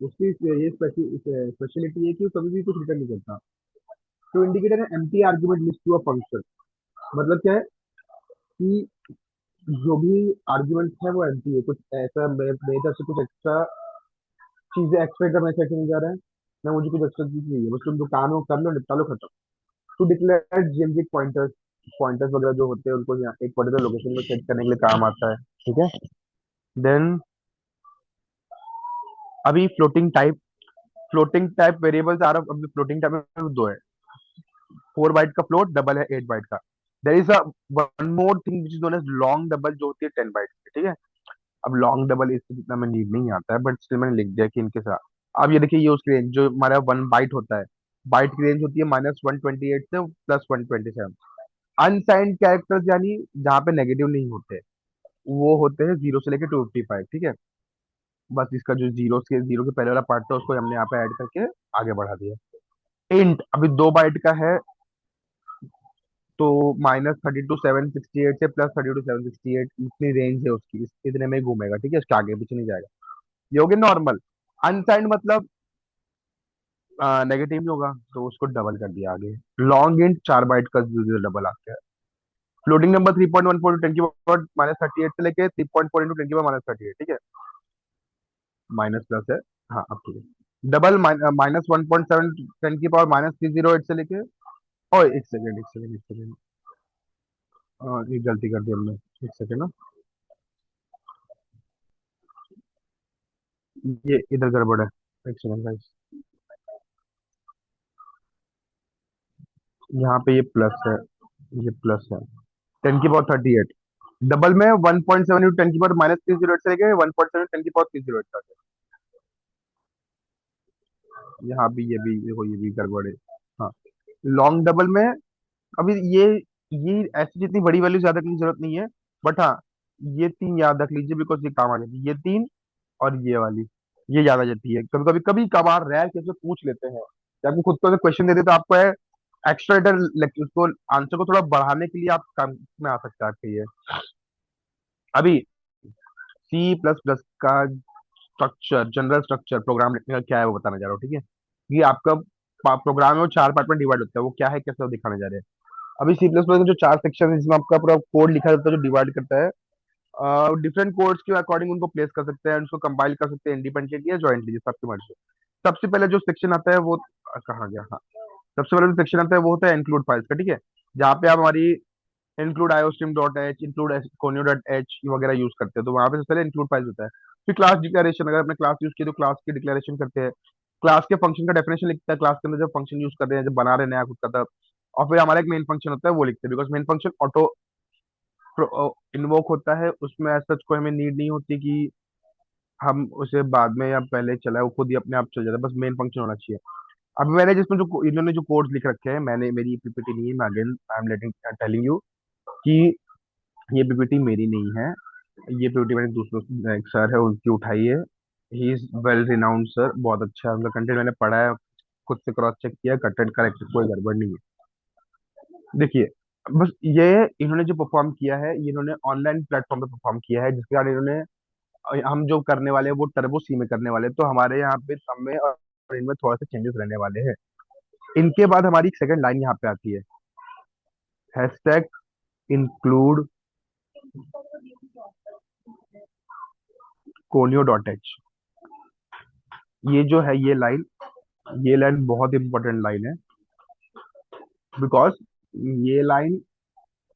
उसकी ये स्पेशलिटी है कि वो कभी भी कुछ रिटर्न नहीं करता। तो इंडिकेटर है empty argument list to a function. मतलब क्या है कि जो भी आर्ग्यूमेंट है वो एम्प्टी है, कुछ ऐसा मेरे तरफ से कुछ एक्स्ट्रा चीजें एक्सपेक्ट करना चाहिए नहीं जा रहा है ना, मुझे कुछ एक्स्ट्रा चीज नहीं है, बस तुम जो काम है वो कर लो, निपटा लो, खत्म। To declare generic pointers, pointers वगैरह जो होते हैं उनको यहाँ एक पर्टिकुलर लोकेशन में सेट करने के लिए काम आता है, ठीक है। देन अभी फ्लोटिंग टाइप वेरिएबल्स आ रहा, अभी फ्लोटिंग टाइप में दो है, 4 बाइट का फ्लोट, डबल है 8 बाइट का। There is a one more thing which is known as long double, जो होती है 10 बाइट की, ठीक है। अब लॉन्ग डबल इससे जितना में नीड नहीं आता है, बट स्टिल मैंने लिख दिया कि इनके साथ। अब ये देखिए, ये उसकी रेंज जो हमारा 1 बाइट होता है, बाइट की रेंज होती है -128 से +127। अनसाइंड कैरेक्टर्स यानी जहाँ पे नेगेटिव नहीं होते, वो होते हैं 0 से लेके 255, ठीक है। बस इसका जो जीरो के पहले वाला पार्ट था उसको हमने यहाँ पे ऐड करके आगे बढ़ा दिया। इंट अभी 2 बाइट का है, तो -32 768 से +32 768, इतनी रेंज है उसकी, इतने में ही घूमेगा, ठीक है, उसके आगे पीछे नहीं जाएगा। ये हो गया नॉर्मल। अनसाइंड मतलब नेगेटिव नहीं होगा, तो उसको डबल कर दिया आगे। लॉन्ग इंट 4 बाइट का डबल आ गया। फ्लोटिंग नंबर 3.14 10 की पावर -38 से लेके 3.4 इंटू 10 की पावर -38, ठीक है। माइनस प्लस है, हाँ अब ठीक है। डबल -1.7 10 की पावर -308 से लेके, और एक सेकेंड, एक गलती कर दी हमने, एक सेकेंड ना, ये इधर गड़बड़ है, एक सेकेंड गाइस। यहाँ पे ये प्लस है, ये प्लस है, 10 की पावर 38। डबल में 1.7 इंटू 10 की पावर -308 से लेके 1.7 10 की पावर 308 तक है। यहाँ भी ये भी देखो, ये भी गड़बड़ है। हाँ, लॉन्ग डबल में अभी ये ऐसी जितनी बड़ी वैल्यू ज्यादा करने की जरूरत नहीं है, बट हाँ, ये तीन याद रख लीजिए, बिकॉज ये काम आ जाती है, ये तीन और ये वाली, ये याद आ जाती है। कभी कभी कभी कभार रेयर केस में पूछ लेते हैं, जब आपको खुद को क्वेश्चन दे दे तो आपको है एक्स्ट्रा लेटर उसको आंसर को थोड़ा बढ़ाने के लिए आप काम में आ सकता है आपके ये। अभी C++ का स्ट्रक्चर, जनरल स्ट्रक्चर प्रोग्राम लिखने का क्या है वो बताने जा रहा हूँ, ठीक है। ये आपका प्रोग्राम है वो चार पार्ट में डिवाइड होता है, वो क्या है कैसे वो दिखाने जा रहे हैं। अभी C++ के जो चार सेक्शन है जिसमें आपका पूरा कोड लिखा जाता है जो डिवाइड करता है, डिफरेंट कोड्स के अकॉर्डिंग उनको प्लेस कर सकते हैं, उसको कंपाइल कर सकते हैं इंडिपेंडेंटली या जॉइंटली, जैसे आपकी मर्जी। सबसे पहले जो सेक्शन आता है वो कहाँ गया, हाँ। सबसे पहले जो सेक्शन आता है वो होता है इंक्लूड फाइल्स का, ठीक है। जहाँ पे आप हमारी include iostream dot H, include conio dot H वगैरह यूज करते हैं, तो वहाँ पे सबसे पहले इंक्लूड फाइल्स होता है। फिर क्लास डिक्लेरेशन, अगर अपने क्लास यूज किए तो क्लास की डिक्लेरेशन करते हैं। क्लास के फंक्शन का डेफिनेशन लिखता है, क्लास के अंदर जब फंक्शन यूज कर रहे हैं, जब बना रहे हैं नया खुद का तब। और फिर हमारा एक मेन फंक्शन होता है वो लिखते हैं, because main function auto invoke होता है, उसमें ऐसा कोई हमें नीड नहीं होती कि हम उसे बाद में या पहले चलाए, वो खुद ही अपने आप चल जाता है, बस मेन फंक्शन होना चाहिए। अभी मैंने जिसमें जो इन्होंने जो कोड्स लिख रखे हैं, मैंने मेरी पीपीटी नहीं है, मैं again I am letting telling you कि ये पीपीटी मेरी नहीं है। ये पीपीटी मैंने दूसरों एक सर है उनकी उठाई है। He is well renowned sir, बहुत अच्छा है उनका कंटेंट, मैंने पढ़ा है, खुद से क्रॉस चेक किया, कंटेंट करेक्ट, कोई गड़बड़ नहीं है। देखिए, बस ये इन्होंने जो परफॉर्म किया है, ये इन्होंने ऑनलाइन प्लेटफॉर्म पे परफॉर्म किया है, जिसके कारण इन्होंने हम जो करने वाले हैं वो टर्बो सी में करने वाले हैं, तो हमारे यहाँ पे सब में और इनमें थोड़ा सा चेंजेस रहने वाले हैं। इनके बाद हमारी एक सेकंड लाइन यहाँ पे आती है, hashtag include conio dot H. ये जो है ये लाइन बहुत इंपॉर्टेंट लाइन है, बिकॉज ये लाइन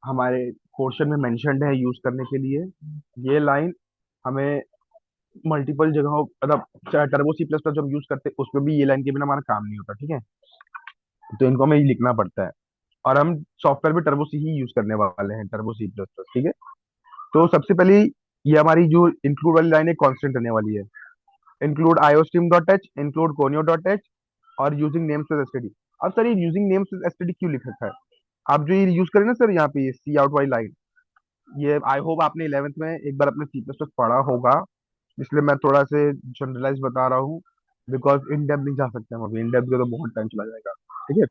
हमारे क्वेश्चन में मेंशन्ड है यूज करने के लिए। ये लाइन हमें मल्टीपल जगहों, मतलब टर्बो C++ जो हम यूज करते हैं उसमें भी ये लाइन के बिना हमारा काम नहीं होता, ठीक है। तो इनको हमें लिखना पड़ता है, और हम सॉफ्टवेयर में टर्बो सी ही यूज करने वाले हैं, टर्बो C++, ठीक है। तो सबसे पहले ये हमारी जो इंक्लूड वाली लाइन है कांस्टेंट रहने वाली है, include iostream dot H, include conio dot H, और यूजिंग नेम्स विद एसटीडी। अब सर ये यूजिंग नेम्स विद एसटीडी क्यों लिख रखा है? आप जो ये यूज करें ना सर यहाँ पे ये सी आउट वाली लाइन, ये आई होप आपने 11th में एक बार अपने C++ पढ़ा होगा, इसलिए मैं थोड़ा से जनरलाइज बता रहा हूँ, बिकॉज इन डेप्थ नहीं जा सकते हम अभी, इन डेप्थ तो बहुत टाइम चला जाएगा, ठीक है।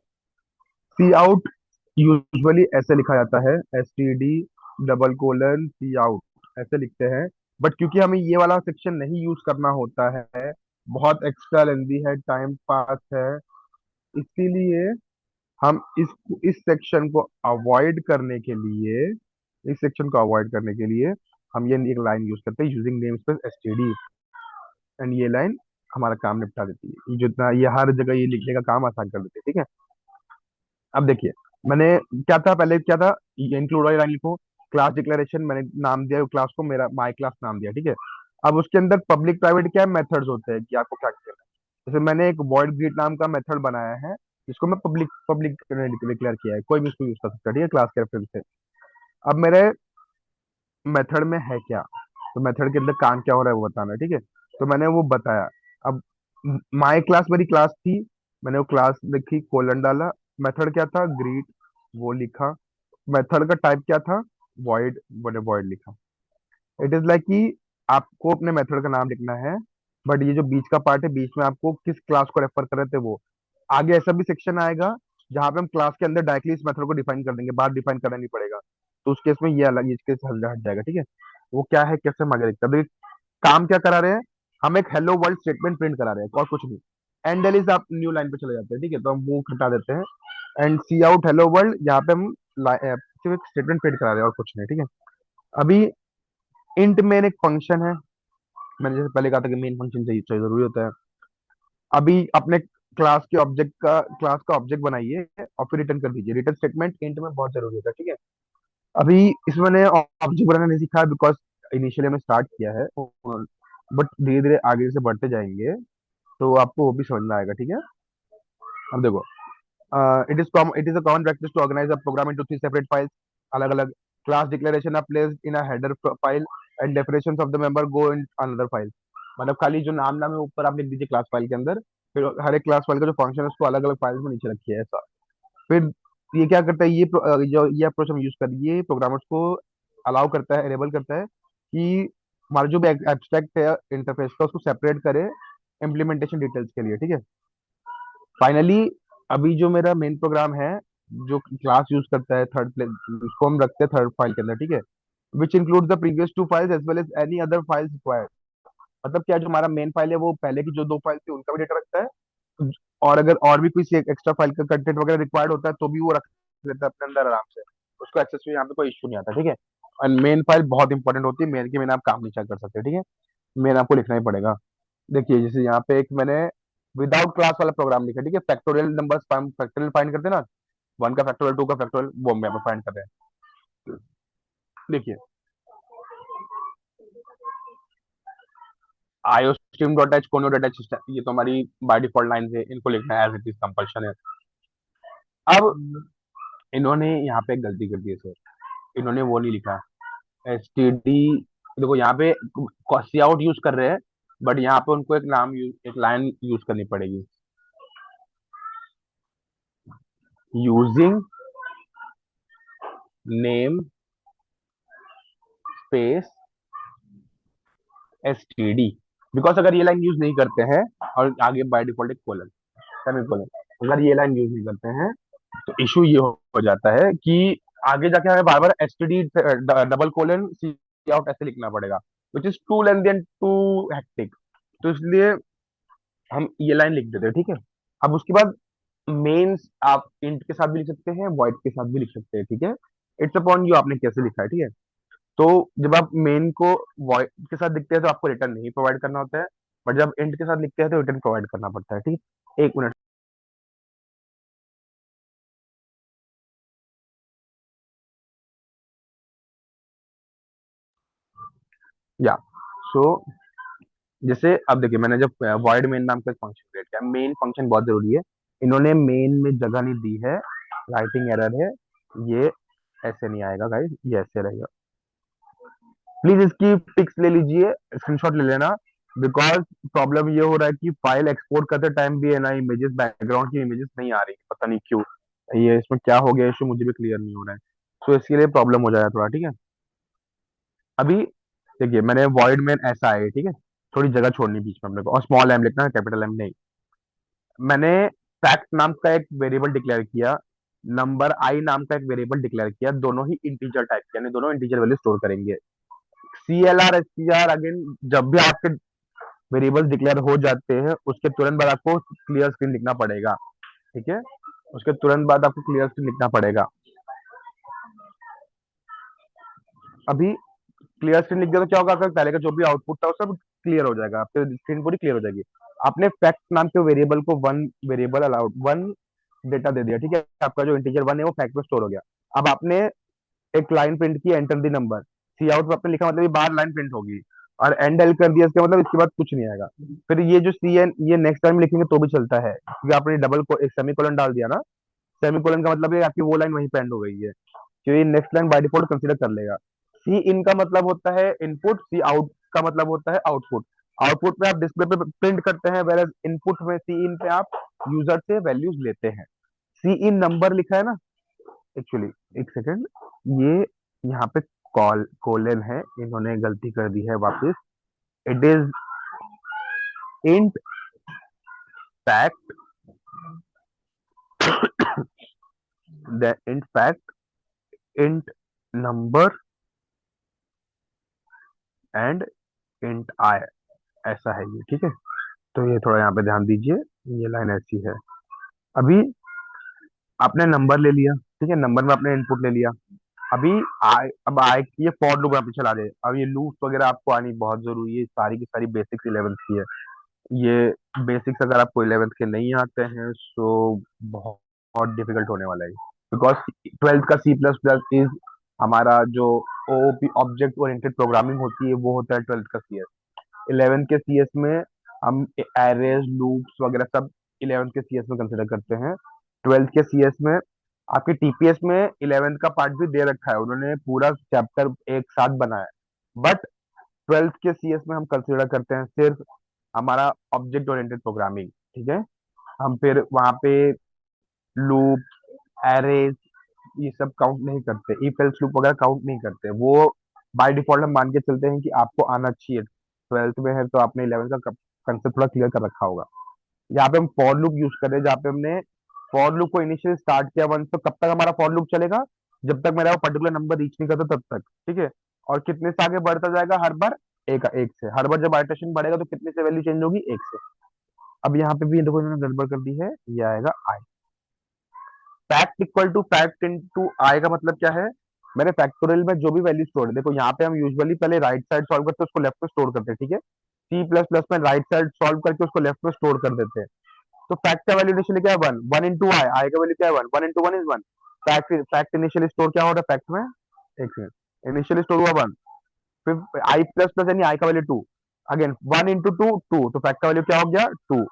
सी आउट यूजुअली ऐसे लिखा जाता है, STD double colon C out ऐसे लिखते हैं। बट क्योंकि हमें ये वाला सेक्शन नहीं यूज करना होता है, बहुत एक्स्ट्रा लेंदी है, टाइम पास है, इसीलिए हम इस सेक्शन को अवॉइड करने के लिए, इस सेक्शन को अवॉइड करने के लिए हम ये एक लाइन यूज करते हैं, using namespace STD. And ये लाइन हमारा काम निपटा देती है, ये जितना ये हर जगह ये लिखने का काम आसान कर देती है, ठीक है। अब देखिए, मैंने क्या था पहले, क्या था, इंक्लूड वाली लाइन लिखो, क्लास डिक्लेरेशन मैंने नाम दिया क्लास को, मेरा माई क्लास नाम दिया, ठीक है। अब उसके अंदर पब्लिक प्राइवेट क्या है, मेथड्स होते हैं कि आपको क्या करना है। जैसे मैंने एक वॉइड ग्रीट नाम का मेथड बनाया है, जिसको मैं पब्लिक पब्लिक डिक्लेयर किया है, कोई भी उसको यूज कर सकता है, ठीक है, क्लास के रेफरेंस से। अब मेरे मेथड में है क्या, तो मेथड के अंदर काम क्या हो रहा है वो बताना है, ठीक है। तो मैंने वो बताया। अब माई क्लास मेरी क्लास थी, मैंने वो क्लास लिखी, कोलन डाला, मेथड क्या था, ग्रीट, वो लिखा। मेथड का टाइप क्या था, वॉइड, मैंने वॉइड लिखा। इट इज लाइक कि आपको अपने मेथड का नाम लिखना है, बट ये जो बीच का पार्ट है, बीच में आपको किस क्लास को रेफर कर रहे थे वो। आगे ऐसा भी सेक्शन आएगा जहां पे हम क्लास के अंदर डायरेक्टली इस मेथड को डिफाइन कर देंगे, बाहर डिफाइन करना नहीं पड़ेगा। तो उस केस में ये अलग, इस केस हट जाएगा, ठीक है। वो क्या है, कैसे हम आगे देखते हैं। अभी काम क्या करा रहे हैं, हम एक हेलो वर्ल्ड स्टेटमेंट प्रिंट करा रहे हैं और कुछ नहीं। एंड डेलिस आप न्यू लाइन पे चले जाते हैं, ठीक है, तो हम वो हटा देते हैं। And C out hello world, यहाँ पे हम सिर्फ एक स्टेटमेंट प्रिंट करा रहे हैं और कुछ नहीं, ठीक है। अभी इंट में एक फंक्शन है, मैंने जैसे पहले कहा था कि मेन फंक्शन चाहिए चाहिए जरूरी होता है। अभी अपने क्लास का ऑब्जेक्ट बनाइए और फिर रिटर्न कर दीजिए, रिटर्न स्टेटमेंट इंट में बहुत जरूरी होता है, ठीक है। अभी इसमें मैंने ऑब्जेक्ट बनाना नहीं सीखा बिकॉज इनिशियली हमने स्टार्ट किया है, बट धीरे धीरे आगे से बढ़ते जाएंगे तो आपको वो भी समझ में आएगा, ठीक है। अब देखो, it is a common practice to organise a program into three separate files, अलग अलग class declaration are placed in a header file and definitions of the member go in another file. मतलब खाली जो नाम नाम है ऊपर आप लिख दीजिए क्लास फाइल के अंदर, फिर हर एक क्लास फाइल का जो फंक्शन है उसको अलग अलग फाइल्स में नीचे रखिए, ऐसा। फिर ये क्या करता है, जो ये अप्रोच हम यूज करिए प्रोग्रामर्स को अलाउ करता है, एनेबल करता है कि हमारा जो भी एब्स्ट्रैक्ट है इंटरफेस का उसको सेपरेट करे इम्प्लीमेंटेशन डिटेल्स के लिए, ठीक है। फाइनली अभी जो मेरा मेन प्रोग्राम है, जो क्लास यूज करता है थर्ड प्लेस, उसको हम रखते हैं थर्ड फाइल के अंदर, ठीक है। Which include the previous two files as well as any other files required. मतलब क्या, जो हमारा मेन फाइल है वो पहले की जो दो फाइल थी उनका भी डेटा रखता है, और अगर और भी कोई एक्स्ट्रा फाइल का कंटेंट वगैरह रिक्वायर्ड होता है तो भी वो रख लेता है अपने अंदर आराम से। उसको एक्सेस में यहाँ पे कोई इश्यू नहीं आता, ठीक है। और मेन फाइल बहुत इंपॉर्टेंट होती है, मेन के बिना आप काम नहीं कर सकते, ठीक है। मेन आपको लिखना ही पड़ेगा। देखिए जैसे यहाँ पे एक मैंने विदाउट क्लास वाला प्रोग्राम लिखा है, ठीक है। फैक्टोरियल नंबर फैक्टोरियल फाइंड करते हैं ना, वन का फैक्टोरियल, टू का फैक्टोरियल, वो हम यहाँ पे फाइंड कर रहे हैं। देखिए आईओस्ट्रीम डॉट एच, कोनो डॉट एच, ये तो हमारी बाय डिफॉल्ट लाइन है, इनको लिखना है एज इट इज, कंपल्शन है। अब इन्होंने यहाँ पे एक गलती कर दी है सर, इन्होंने वो नहीं लिखा एस टी डी। देखो यहाँ पे सी आउट यूज कर रहे हैं, बट यहाँ पे उनको एक नाम एक लाइन यूज करनी पड़ेगी, using name space S T D. Because अगर ये लाइन यूज नहीं करते हैं, और आगे बाय डिफॉल्ट एक कोलन, सेमी कोलन, अगर ये लाइन यूज नहीं करते हैं तो इशू ये हो जाता है कि आगे जाके हमें बार बार S T D double colon C out ऐसे लिखना पड़ेगा, which is too lengthy and too hectic. तो इसलिए हम ये लाइन लिख देते हैं, ठीक है। अब उसके बाद मेंस आप इंट के साथ भी लिख सकते हैं, वॉइड के साथ भी लिख सकते हैं, ठीक है। इट्स अपॉन यू, आपने कैसे लिखा है, ठीक है। तो जब आप मेन को वॉइड के साथ लिखते हैं तो आपको रिटर्न नहीं प्रोवाइड करना होता है, बट जब इंट के साथ लिखते हैं तो रिटर्न प्रोवाइड करना पड़ता है, ठीक है। एक मिनट। या सो जैसे अब देखिए, मैंने जब वॉइड मेन नाम का फंक्शन क्रिएट किया, मेन फंक्शन बहुत जरूरी है, इन्होंने मेन में जगह नहीं दी है, राइटिंग एरर है। ये ऐसे नहीं आएगा गाइस, ये ऐसे रहेगा। प्लीज इसकी पिक्स ले लीजिए, स्क्रीनशॉट ले लेना। बिकॉज प्रॉब्लम ये हो रहा है कि फाइल एक्सपोर्ट करते टाइम भी है ना, इमेजेस, बैकग्राउंड की इमेजेस नहीं आ रही, पता नहीं क्यों। ये इसमें क्या हो गया इशू, मुझे भी क्लियर नहीं हो रहा है। सो इसके लिए प्रॉब्लम हो जाएगा थोड़ा, ठीक है। अभी देखिए मैंने वॉइड में ऐसा है, ठीक है। थोड़ी जगह छोड़नी बीच में अपने को, और स्मॉल एम लिखना है, कैपिटल एम नहीं। मैंने फैक्ट नाम का एक वेरिएबल डिक्लेयर किया, नंबर आई नाम का एक वेरिएबल डिक्लेयर किया, दोनों ही इंटीजर टाइप के, यानी दोनों इंटीजर वैल्यू स्टोर करेंगे। C L R S T R again, जब भी आपके वेरिएबल्स डिक्लेयर हो जाते हैं उसके तुरंत बाद आपको क्लियर स्क्रीन लिखना पड़ेगा, ठीक है। उसके तुरंत बाद आपको क्लियर स्क्रीन लिखना पड़ेगा। अभी क्लियर स्क्रीन लिख दिया तो क्या होगा, आपका पहले का जो भी आउटपुट था वो सब क्लियर हो जाएगा, आपकी स्क्रीन पूरी क्लियर हो जाएगी। आपने फैक्ट नाम के वेरिएबल को one variable allowed one data दे दिया, ठीक है। आपका जो इंटीजर वन है वो फैक्ट में स्टोर हो गया। अब आपने एक लाइन प्रिंट की, enter the number, C out पे आपने लिखा, मतलब ये बाहर लाइन प्रिंट होगी, और एंड एल कर दिया, इसका मतलब इसके बाद कुछ नहीं आएगा। फिर ये जो सी एन, ये नेक्स्ट टाइम लिखेंगे तो भी चलता है, क्योंकि आपने डबल को एक सेमीकोलन डाल दिया ना। सेमीकोलन का मतलब है आपकी वो लाइन वहीं पे एंड हो गई है, तो ये next line by default consider कर लेगा। सी इन का मतलब होता है इनपुट, सी आउट का मतलब होता है आउटपुट। आउटपुट में आप डिस्प्ले पे प्रिंट करते हैं, वेर इनपुट में सी इन पे आप यूजर से वैल्यूज लेते हैं। सी इन नंबर लिखा है ना, एक्चुअली एक सेकेंड, ये यहाँ पे कॉल कोलन है, इन्होंने गलती कर दी है वापस। It is int fact, int fact, int number and int I, ऐसा है ये, ठीक है। तो ये थोड़ा यहाँ पे ध्यान दीजिए, ये लाइन ऐसी है। अभी आपने नंबर ले लिया, ठीक है, नंबर में आपने इनपुट ले लिया। अभी आय, अब आय की ये फॉर लूप आप चला रहे हैं, अब ये लूप वगैरह आपको आनी बहुत जरूरी है, सारी की सारी बेसिक्स 11th की है। ये बेसिक्स अगर आपको 11th के नहीं आते हैं तो बहुत बहुत डिफिकल्ट होने वाला है, बिकॉज 12th का सी प्लस प्लस इज हमारा जो ओओपी, ऑब्जेक्ट ओरिएंटेड प्रोग्रामिंग होती है, वो होता है 12th का सी एस। 11th के सी एस में हम एरेज, लूप्स वगैरह सब 11th के सी एस में कंसिडर करते हैं। 12th के सी एस में आपके टीपीएस में 11th का पार्ट भी दे रखा है, उन्होंने पूरा चैप्टर एक साथ बनाया है। बट 12th के सीएस में हम कंसिडर करते हैं सिर्फ हमारा ऑब्जेक्ट ओरिएंटेड प्रोग्रामिंग, ठीक है। हम फिर वहां पे लूप, एरेज, ये सब काउंट नहीं करते, इफ एल्स लूप वगैरह काउंट नहीं करते। वो बाय डिफॉल्ट हम मान के चलते हैं कि आपको आना चाहिए, 12th में है तो आपने 11th का कंसेप्ट थोड़ा क्लियर कर रखा होगा। यहाँ पे हम फॉर लूप यूज कर रहे हैं, जहाँ पे हमने फॉर लूप को इनिशियल स्टार्ट किया वन, तो कब तक हमारा फॉर लूप चलेगा? जब तक मेरा वो पर्टिकुलर नंबर रीच नहीं करता तब तक, ठीक है। और कितने से आगे बढ़ता जाएगा हर बार? एक एक से। हर बार जब आइटरेशन बढ़ेगा तो कितने से वैल्यू चेंज होगी? एक से। अब यहाँ पे भी देखो इन्होंने गड़बड़ कर दी है, ये आएगा I. Fact equal to fact into I का मतलब क्या है? मेरे फैक्टोरियल में जो भी वैल्यू स्टोर है, देखो यहाँ पे हम यूजुअली पहले राइट साइड सॉल्व करते हैं, उसको लेफ्ट में स्टोर करते हैं, ठीक है। सी प्लस प्लस में राइट साइड सॉल्व करके उसको लेफ्ट में स्टोर कर देते हैं। तो फैक्ट का वैल्यू इनिशियली क्या है? One. One into I, I का वैल्यू क्या है? One. One into one is one. Fact fact initially store क्या हो रहा है फैक्ट में? एक मिनट, इनिशियली स्टोर हुआ वन। फिर आई प्लस प्लस यानी आई का value two. Again one into two, two, तो फैक्ट का वैल्यू क्या हो गया? टू।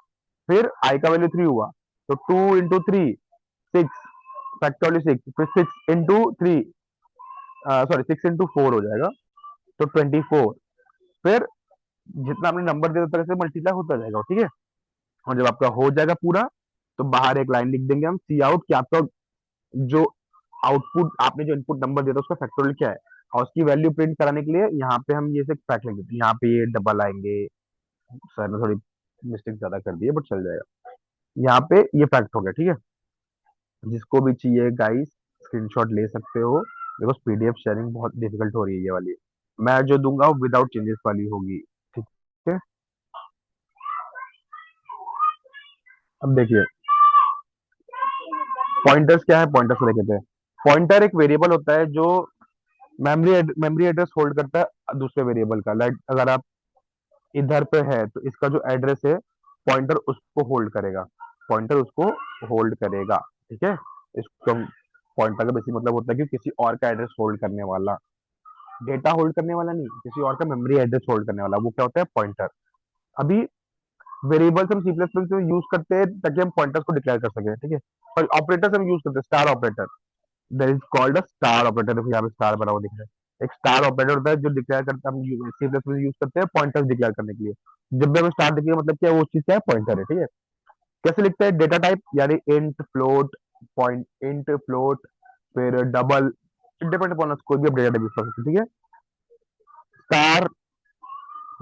फिर आई का वैल्यू थ्री हुआ, तो two into three, six, factorial six. फिर six into three, sorry six into four हो जाएगा, तो 24। फिर जितना आपने नंबर दिया उस तरह से मल्टीप्लाई होता जाएगा, ठीक है। और जब आपका हो जाएगा पूरा, तो बाहर एक लाइन लिख देंगे हम, सी आउट, कि आपका जो आउटपुट, आपने जो इनपुट नंबर दिया था उसका फैक्टोरियल क्या है। और उसकी वैल्यू प्रिंट कराने के लिए यहाँ पे हम ये से फैक्ट लिख देते हैं, यहाँ पे ये डबल आएंगे। सर ने थोड़ी मिस्टेक ज्यादा कर दी है, बट चल जाएगा। यहाँ पे ये फैक्ट हो गया, ठीक है। जिसको भी चाहिए गाइस, स्क्रीनशॉट ले सकते हो। बिकॉज पीडीएफ शेयरिंग बहुत डिफिकल्ट हो रही है ये वाली। मैं जो दूंगा वो विदाउट चेंजेस वाली होगी, ठीक है। अब देखिए, पॉइंटर्स क्या है, पॉइंटर्स को देखते हैं। पॉइंटर एक वेरिएबल होता है जो मेमोरी एड्रेस होल्ड करता है दूसरे वेरिएबल का। लाइक अगर आप इधर पे है तो इसका जो एड्रेस है, पॉइंटर उसको होल्ड करेगा। पॉइंटर उसको होल्ड करेगा, ठीक है। इसको पॉइंटर का बेसिक मतलब होता है कि किसी और का एड्रेस होल्ड करने वाला, डेटा होल्ड करने वाला नहीं, किसी और का मेमोरी एड्रेस होल्ड करने वाला, वो क्या होता है? पॉइंटर। अभी वेरिएबल्स हम सी प्लस प्लस में यूज करते हैं ताकि हम पॉइंटर्स को डिक्लेयर कर सके, ठीक है। और ऑपरेटर्स हम यूज करते हैं, star operator, that is called a star operator. देखो यहाँ पे स्टार बना हुआ दिख रहा है, एक स्टार ऑपरेटर होता है जो डिक्लेयर करता है, हम सी प्लस प्लस यूज करते हैं पॉइंटर्स डिक्लेयर करने के लिए। जब भी हमें स्टार दिखेगा मतलब क्या है? वो चीज क्या है? पॉइंटर है, ठीक है। कैसे लिखते हैं? डेटा टाइप यानी int, float, point, int, float, फिर डबल, डिपेंड अपॉन कोई भी आप डेटा टाइप यूज कर सकते हैं, ठीक है। स्टार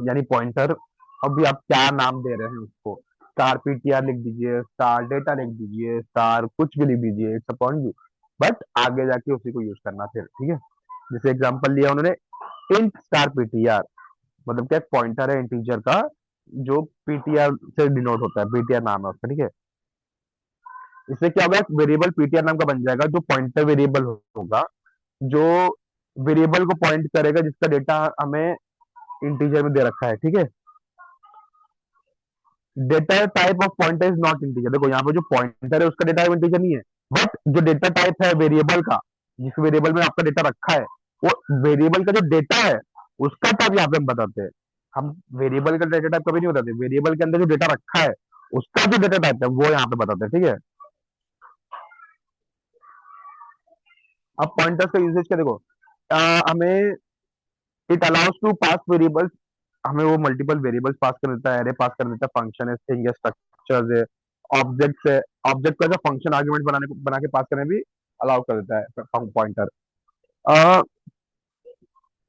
यानी पॉइंटर। अभी आप क्या नाम दे रहे हैं उसको? स्टार पीटीआर लिख दीजिए, स्टार डेटा लिख दीजिए, स्टार कुछ भी लिख दीजिए, इट्स अपॉन यू। बट आगे जाके उसी को यूज करना फिर, ठीक है। जैसे एग्जांपल लिया उन्होंने, इंट स्टार पीटीआर, मतलब क्या? पॉइंटर है इंटीजर का, जो पीटीआर से डिनोट होता है, पीटीआर नाम है उसका, ठीक है। इससे क्या होगा? वेरिएबल पीटीआर नाम का बन जाएगा, जो पॉइंटर वेरिएबल होगा, जो वेरिएबल को पॉइंट करेगा, जिसका डेटा हमें इंटीजर में दे रखा है, ठीक है। Data type of pointer is not integer. देखो यहाँ पे जो पॉइंटर है उसका डेटा टाइप इंटीजर नहीं है, बट जो डेटा टाइप है वेरिएबल का, जिस वेरिएबल में आपका डेटा रखा है, वो वेरिएबल का जो डेटा है उसका टाइप यहाँ पे हम बताते हैं। हम वेरिएबल का डेटा टाइप कभी नहीं बताते, वेरिएबल के अंदर जो डेटा रखा है उसका जो डेटा टाइप है वो यहाँ पे बताते हैं, ठीक है। अब पॉइंटर्स का यूसेज क्या देखो, हमें it allows to pass variables, हमें वो मल्टीपल वेरिएबल्स पास कर देता है, एरे पास कर देता है, फंक्शन है, स्ट्रिंग है, स्ट्रक्चर्स है, ऑब्जेक्ट्स है। ऑब्जेक्ट का जो फंक्शन आर्गुमेंट बना के पास करने भी अलाउ कर देता है pointer.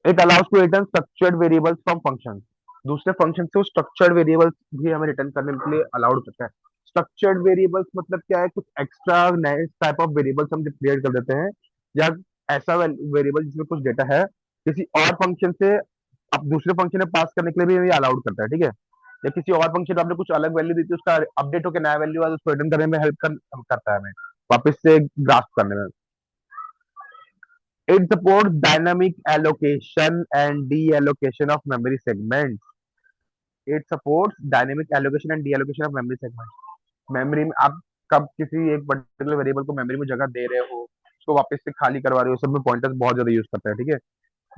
It allows to return structured variables from function. दूसरे फंक्शन से वो स्ट्रक्चर्ड वेरिएबल्स भी हमें रिटर्न करने के लिए अलाउड करता है। स्ट्रक्चर्ड वेरिएबल्स मतलब क्या है? कुछ एक्स्ट्रा नए टाइप ऑफ वेरिएबल्स हम जब क्रिएट कर देते हैं, या ऐसा वेरिएबल जिसमें कुछ डेटा है किसी और फंक्शन से अब दूसरे फंक्शन में पास करने के लिए भी ये अलाउड करता है, ठीक है। या किसी और फंक्शन में आपने कुछ अलग वैल्यू दी थी, उसका अपडेट होकर नया वैल्यू आया, उसको रिटर्न करने में करता है हमें, वापस से ग्रास्प करने में। It supports dynamic allocation and deallocation of memory segments. It supports dynamic allocation and deallocation of memory segments. Memory में आप कब किसी एक पर्टिकुलर वेरिएबल को मेमोरी में जगह दे रहे हो, उसको वापस से खाली करवा रहे हो, सब में पॉइंटर्स बहुत ज्यादा यूज करते हैं, ठीक है।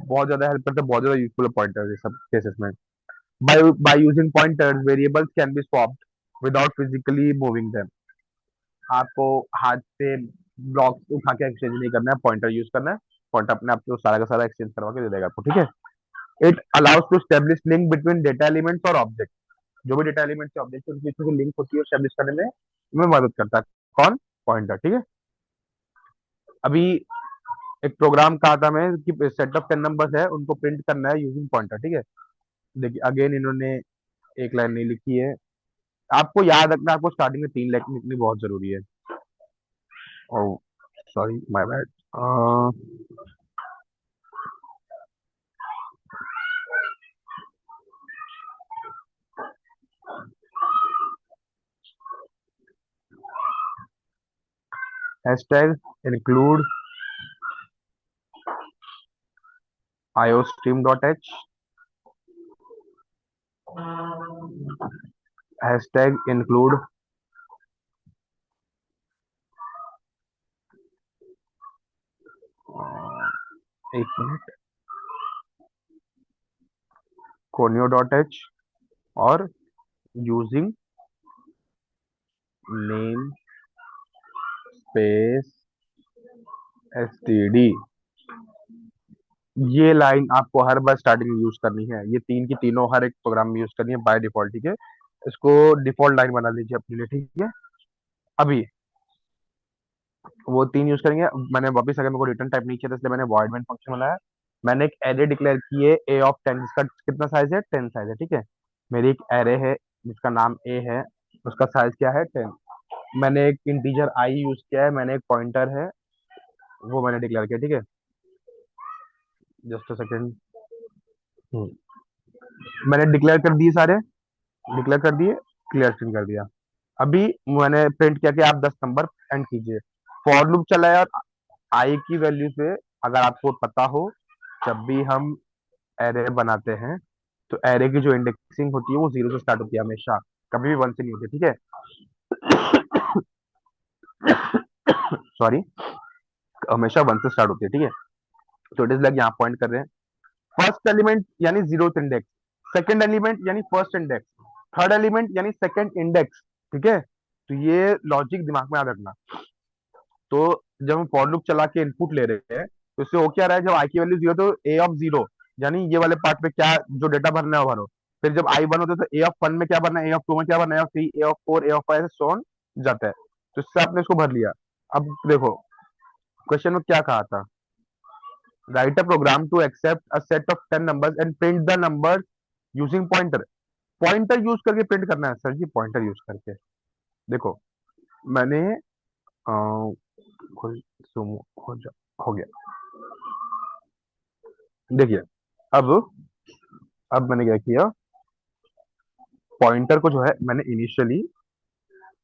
बहुत ज्यादा हेल्प करते हैं, बहुत ज्यादा यूजफुल है पॉइंटर्स ये सब केसेस में। by using pointers variables can be swapped without physically moving them. आपको हाथ से ब्लॉक उठा के एक्सचेंज नहीं करना है, पॉइंटर यूज करना है। पॉइंटर अपने आप को सारा का सारा एक्सचेंज करवा के दे देगा आपको, ठीक है। It allows to establish link between data elements और ऑब्जेक्ट। जो भी डेटा एलिमेंट से ऑब्जेक्ट के बीच में लिंक होती है स्टेब्लिश करने में मदद करता है कौन? पॉइंटर, ठीक है। अभी एक प्रोग्राम कहा था मैं कि सेट ऑफ 10 नंबर्स है, उनको प्रिंट करना है यूजिंग पॉइंटर, ठीक है। देखिए अगेन इन्होंने एक लाइन नहीं लिखी है। आपको याद रखना, आपको स्टार्टिंग में 3 लाइन लिखनी बहुत जरूरी है। Oh sorry, my bad. Hashtag include iostream dot H, hashtag include एक मिनट, कोनियो डॉट एच, और यूजिंग नेम स्पेस एसटीडी। ये लाइन आपको हर बार स्टार्टिंग में यूज करनी है, ये तीन की तीनों हर एक प्रोग्राम में यूज करनी है बाय डिफॉल्ट, ठीक है। इसको डिफॉल्ट लाइन बना लीजिए अपने लिए, ठीक है। अभी वो तीन यूज करेंगे। मैंने वापस, अगर मेरे को रिटर्न टाइप नहीं किया था, इसलिए मैंने वॉइड मेन फंक्शन बनाया। मैंने एक एरे डिक्लेयर की है A of 10, जिसका कितना साइज है, 10 साइज है, ठीक है। मेरी एक एरे है जिसका नाम ए है, उसका साइज क्या है, 10। मैंने एक इंटीजर आई यूज किया है, मैंने एक पॉइंटर है, वो मैंने डिक्लेयर किया, ठीक है। Just a second. मैंने डिक्लेयर कर दिए सारे, डिक्लेयर कर दिए, क्लियर स्क्रीन कर दिया। अभी मैंने प्रिंट किया कि आप 10 नंबर एंड कीजिए। फॉर लूप चला है, और आई की वैल्यू से, अगर आपको पता हो, जब भी हम एरे बनाते हैं तो एरे की जो इंडेक्सिंग होती है वो 0 से स्टार्ट होती है हमेशा, कभी भी 1 से नहीं होती, ठीक है। सॉरी, हमेशा 1 से स्टार्ट होती है, ठीक है। तो इट इज लाइक, यहाँ पॉइंट कर रहे हैं, फर्स्ट एलिमेंट यानी जीरोथ इंडेक्स, सेकंड एलिमेंट यानी फर्स्ट इंडेक्स, थर्ड एलिमेंट यानी सेकंड इंडेक्स, ठीक है। तो ये लॉजिक दिमाग में याद रखना। तो जब हम फॉर लूप चला के इनपुट ले रहे हैं, तो इससे हो क्या रहा है, जब आई की वैल्यू 0 तो A of 0, यानी ये वाले पार्ट पे क्या जो डेटा भरना है वो भरो। फिर जब आई 1 होता है तो A of 1 में क्या भरना है, A of 2 में क्या भरना है, A of 3, A of 4, A of 5 ऐसे सो ऑन जाता है। तो इससे आपने इसको भर लिया। अब देखो, क्वेश्चन में क्या कहा था, write a program to accept a set of 10 numbers and print the number using pointer. Pointer use करके प्रिंट करना है सर जी, पॉइंटर यूज करके। देखो, मैंने कोई सुम हो गया। देखिए, अब अब मैंने क्या किया, पॉइंटर को जो है मैंने इनिशियली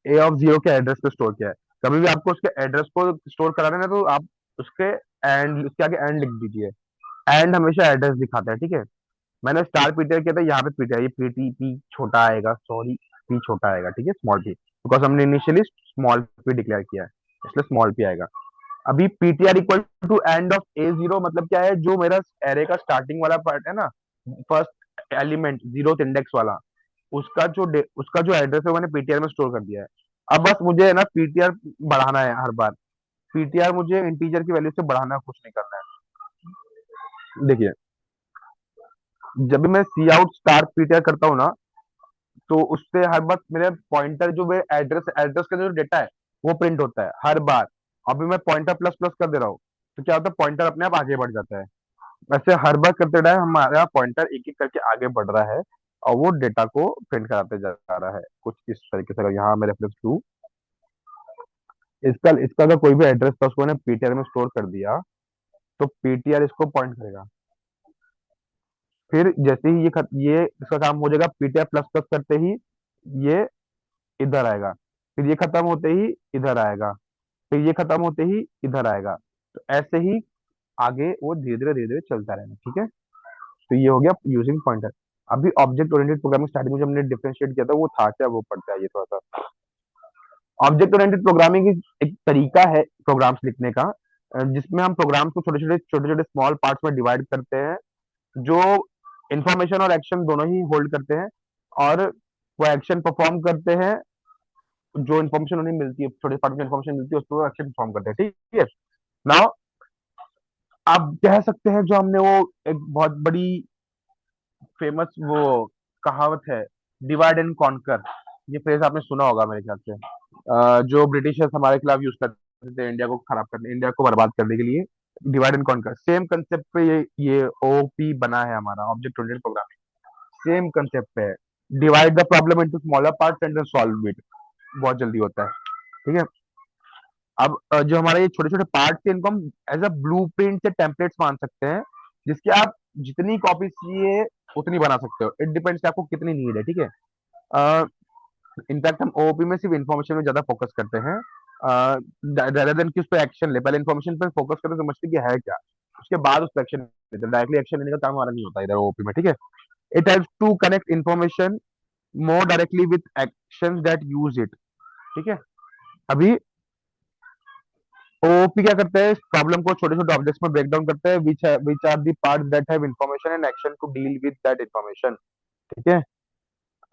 A of 0 के एड्रेस पे स्टोर किया है। कभी भी आपको उसके एड्रेस को स्टोर कराना है ना, तो आप उसके एंड, उसके आगे एंड लिख दीजिए। एंड हमेशा एड्रेस दिखाता है, ठीक है। मैंने स्टार पीटीआर किया था, यहाँ पे पीटीआर, ये पीटी पी छोटा आएगा, सॉरी, पी छोटा आएगा, ठीक है, स्मॉल पी, बिकॉज हमने इनिशियली स्मॉल पी डिक्लेयर किया है, इसलिए स्मॉल पी आएगा। अभी PTR equal to and of A0 मतलब क्या है, जो मेरा एरे का स्टार्टिंग वाला पार्ट है ना, फर्स्ट एलिमेंट जीरो इंडेक्स वाला, उसका जो एड्रेस है वो मैंने पीटीआर में स्टोर कर दिया है। अब बस मुझे है ना पीटीआर बढ़ाना है हर बार। पीटीआर मुझे इंटीजर की वैल्यू से बढ़ाना है, कुछ नहीं करना है। देखिए, जब भी मैं सी आउट स्टार पीटीआर करता हूँ ना, तो उससे हर बार मेरे पॉइंटर, जो मेरे एड्रेस एड्रेस का जो डेटा है वो प्रिंट होता है हर बार। अभी मैं पॉइंटर प्लस प्लस कर दे रहा हूँ, तो क्या होता है, पॉइंटर अपने आप आगे बढ़ जाता है। वैसे हर बार करते टाइम हमारा पॉइंटर एक एक करके आगे बढ़ रहा है, और वो डेटा को प्रिंट कराते जा रहा है, कुछ इस तरीके से। अगर यहाँ मैं रेफरेंस टू, इसका इसका अगर कोई भी एड्रेस था उसको मैंने पीटीआर में स्टोर कर दिया, तो पीटीआर इसको पॉइंट करेगा। फिर जैसे ही ये इसका काम हो जाएगा, पीटीआर प्लस प्लस करते ही ये इधर आएगा, फिर ये खत्म होते ही इधर आएगा, फिर ये खत्म होते ही इधर आएगा। तो ऐसे ही आगे वो धीरे धीरे चलता रहेगा, ठीक है। तो ये हो गया यूजिंग पॉइंटर। अभी ऑब्जेक्ट ओरिएंटेड प्रोग्रामिंग स्टार्टिंग में जब हमने डिफरेंशिएट किया था, वो था क्या, वो पढ़ते हैं ये थोड़ा सा। ऑब्जेक्ट ओरिएंटेड प्रोग्रामिंग एक तरीका है प्रोग्राम्स लिखने का, जिसमें हम प्रोग्राम्स को छोटे छोटे स्मॉल पार्ट्स में डिवाइड करते हैं, जो इंफॉर्मेशन और एक्शन दोनों ही होल्ड करते हैं, और वो एक्शन परफॉर्म करते हैं, जो इन्फॉर्मेशन उन्हें मिलती है, छोटे पार्ट में इन्फॉर्मेशन मिलती है, उसको एक्शन परफॉर्म करते हैं, ठीक है। नाउ आप कह सकते हैं, जो हमने वो एक बहुत बड़ी फेमस वो कहावत है, डिवाइड एंड कॉन्कर, ये फ्रेज आपने सुना होगा मेरे ख्याल से। जो ब्रिटिशर्स हमारे खिलाफ यूज करते थे इंडिया को खराब करने, इंडिया को बर्बाद करने के लिए, divide and conquer same concept पे ये ओपी बना है हमारा object oriented programming. Same concept पे है, divide the problem into smaller parts and then solve it, बहुत जल्दी होता है, ठीक है। अब जो हमारे ये छोटे छोटे पार्ट थे इनको हम एज अ ब्लू प्रिंट से टेम्पलेट्स मान सकते हैं, जिसकी आप जितनी कॉपी चाहिए उतनी बना सकते हो। इट डिपेंड्स आपको कितनी नीड है, ठीक है। इनफैक्ट हम ओओपी में सिर्फ इन्फॉर्मेशन में ज्यादा फोकस करते हैं, rather देन कि उस पर एक्शन ले। पहले इन्फॉर्मेशन पर फोकस करते समझते कि है क्या, उसके बाद उस पर एक्शन लेते। डायरेक्टली एक्शन लेने का काम हमारा नहीं होता इधर ओओपी में, ठीक है। It helps to connect information more directly with action that use it, ठीक है। अभी ओओपी क्या करता है, इस प्रॉब्लम को छोटे छोटे ऑब्जेक्ट्स में ब्रेक डाउन करता है, which are the part that have information and action to deal with that information, ठीक है।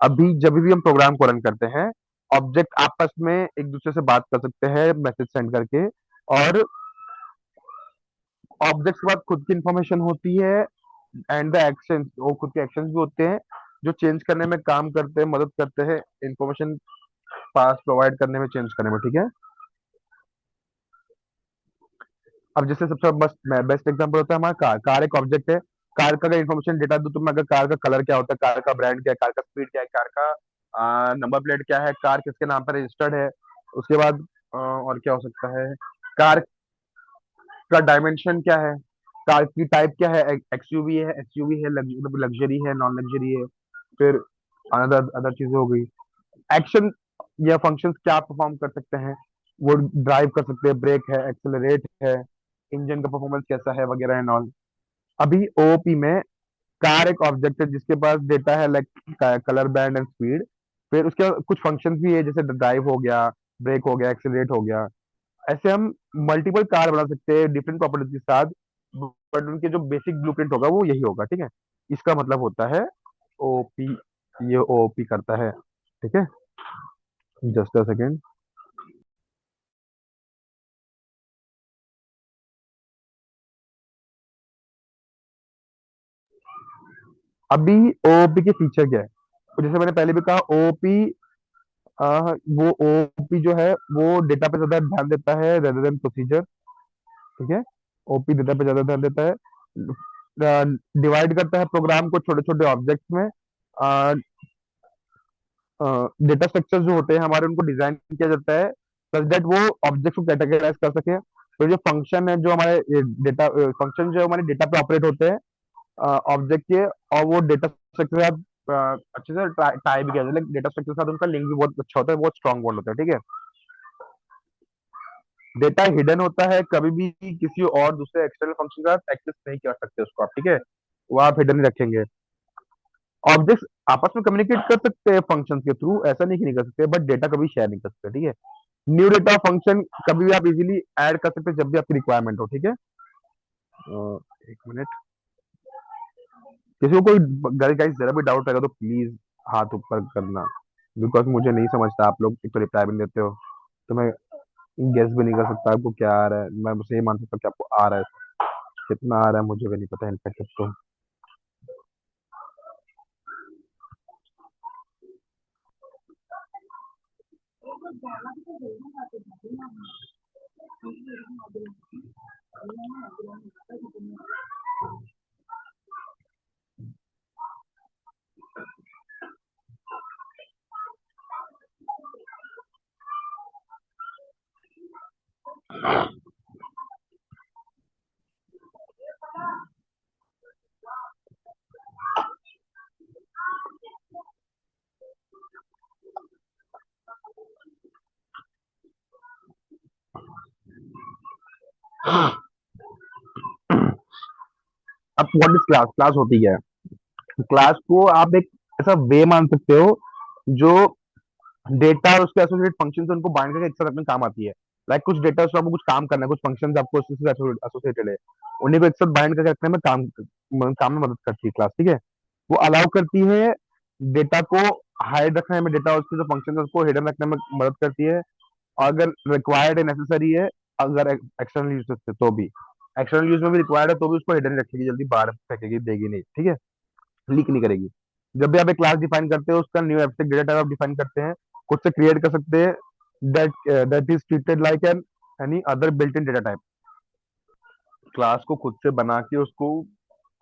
अभी जब भी हम प्रोग्राम को रन करते हैं, ऑब्जेक्ट आपस में एक दूसरे से बात कर सकते हैं मैसेज सेंड करके, और ऑब्जेक्ट के बाद खुद की इंफॉर्मेशन होती है, एंड द एक्शन, वो खुद के एक्शंस भी होते हैं जो चेंज करने में काम करते हैं, मदद करते हैं इंफॉर्मेशन पास प्रोवाइड करने में, चेंज करने में, ठीक है। अब जैसे सबसे बस बेस्ट एग्जांपल होता है हमारा कार। कार एक ऑब्जेक्ट है। कार का अगर इन्फॉर्मेशन डेटा दो, तो मैं अगर कार का कलर क्या होता है, कार का ब्रांड क्या है, कार का स्पीड क्या है, कार का नंबर प्लेट क्या है, कार किसके नाम पर रजिस्टर्ड है, उसके बाद और क्या हो सकता है, कार का डायमेंशन क्या है, कार की टाइप क्या है, एक्सयूवी है, एसयूवी है, लग्जरी है, नॉन लग्जरी है, फिर अदर अदर चीजें हो गई। एक्शन या फंक्शंस क्या परफॉर्म कर सकते हैं, वो ड्राइव कर सकते हैं, ब्रेक है, एक्सेलरेट है, इंजन का परफॉर्मेंस कैसा है, वगैरह एंड ऑल। अभी ओओपी में कार एक ऑब्जेक्ट है जिसके पास डेटा है like colour band and speed, फिर उसके कुछ फंक्शंस भी है जैसे ड्राइव हो गया, ब्रेक हो गया, एक्सेलरेट हो गया। ऐसे हम मल्टीपल कार बना सकते हैं डिफरेंट प्रॉपर्टीज के साथ, बट उनके जो बेसिक ब्लूप्रिंट होगा वो यही होगा, ठीक है। इसका मतलब होता है ओपी, ये ओपी करता है, ठीक है। Just a second. अभी ओपी के फीचर क्या है, तो जैसे मैंने पहले भी कहा ओपी, वो ओपी जो है वो डेटा पे ज्यादा ध्यान देता है रेदर देन प्रोसीजर, ठीक है। ओपी डेटा पे ज्यादा ध्यान देता है, डिवाइड करता है प्रोग्राम को छोटे छोटे ऑब्जेक्ट्स में। डेटा स्ट्रक्चर जो होते हैं हमारे, उनको डिजाइन किया जाता है सच दैट वो ऑब्जेक्ट को कैटेगराइज कर सके। तो जो फंक्शन है, जो हमारे डेटा फंक्शन जो हमारे डेटा पे ऑपरेट होते हैं ऑब्जेक्ट के, और वो डेटा स्ट्रक्चर के साथ अच्छे से टाई भी किया जाता है। डेटा स्ट्रक्चर के साथ उनका लिंक भी बहुत अच्छा होता है, बहुत स्ट्रॉन्ग बॉन्ड होता है, ठीक है। डेटा हिडन होता है, कभी भी किसी और दूसरे एक्सटर्नल फंक्शन के साथ एक्सेस नहीं कर सकते उसको आप, ठीक है। वो आप हिडन ही रखेंगे। ऑब्जेक्ट्स आपस में कम्युनिकेट कर सकते हैं फंक्शन के थ्रू, ऐसा नहीं कि नहीं कर सकते, बट डेटा कभी शेयर नहीं कर सकते, ठीक है। न्यू डेटा फंक्शन कभी भी आप इजीली ऐड कर सकते हैं जब भी आपकी रिक्वायरमेंट हो, ठीक है। एक मिनट, किसी को कोई गाइस जरा भी डाउट रहेगा तो प्लीज हाथ ऊपर करना, बिकॉज मुझे नहीं समझता। आप लोग एक तो रिप्लाई भी नहीं देते हो, तो मैं गेस भी नहीं कर सकता आपको क्या आ रहा है। मैं बस ये मान सकता हूँ कि आपको आ रहा है, कितना आ रहा है मुझे भी नहीं पता इनफैक्ट तो। अब व्हाट इज क्लास, क्लास होती है, क्लास को आप एक ऐसा वे मान सकते हो जो डेटा और उसके एसोसिएटेड फंक्शन उनको बाइंड करके एक साथ अपने काम आती है। लाइक कुछ डेटा से आपको कुछ काम करना है, कुछ फंक्शन आपको उससे एसोसिएटेड है, उन्हीं को एक साथ बाइंड करके रखने में काम में मदद करती है क्लास, ठीक है। वो अलाउ करती है डेटा को हाइड रखने में, डेटा उसके जो फंक्शन है उसको हिडन रखने में मदद करती है, और अगर रिक्वायर्ड है, नेसेसरी है, अगर एक्सटर्नल यूज से तो भी, एक्सटर्नल यूज में भी रिक्वायर्ड है तो भी उसको हिडन रखेगी, जल्दी बाहर फेंकेगी देगी नहीं, ठीक है, लीक नहीं करेगी। जब भी आप एक क्लास डिफाइन करते हो, उसका न्यू एब्स्ट्रैक्ट डेटा टाइप आप डिफाइन करते हैं, खुद से क्रिएट कर सकते हैं, that is treated like an any other built in data type. Class को खुद से बना के उसको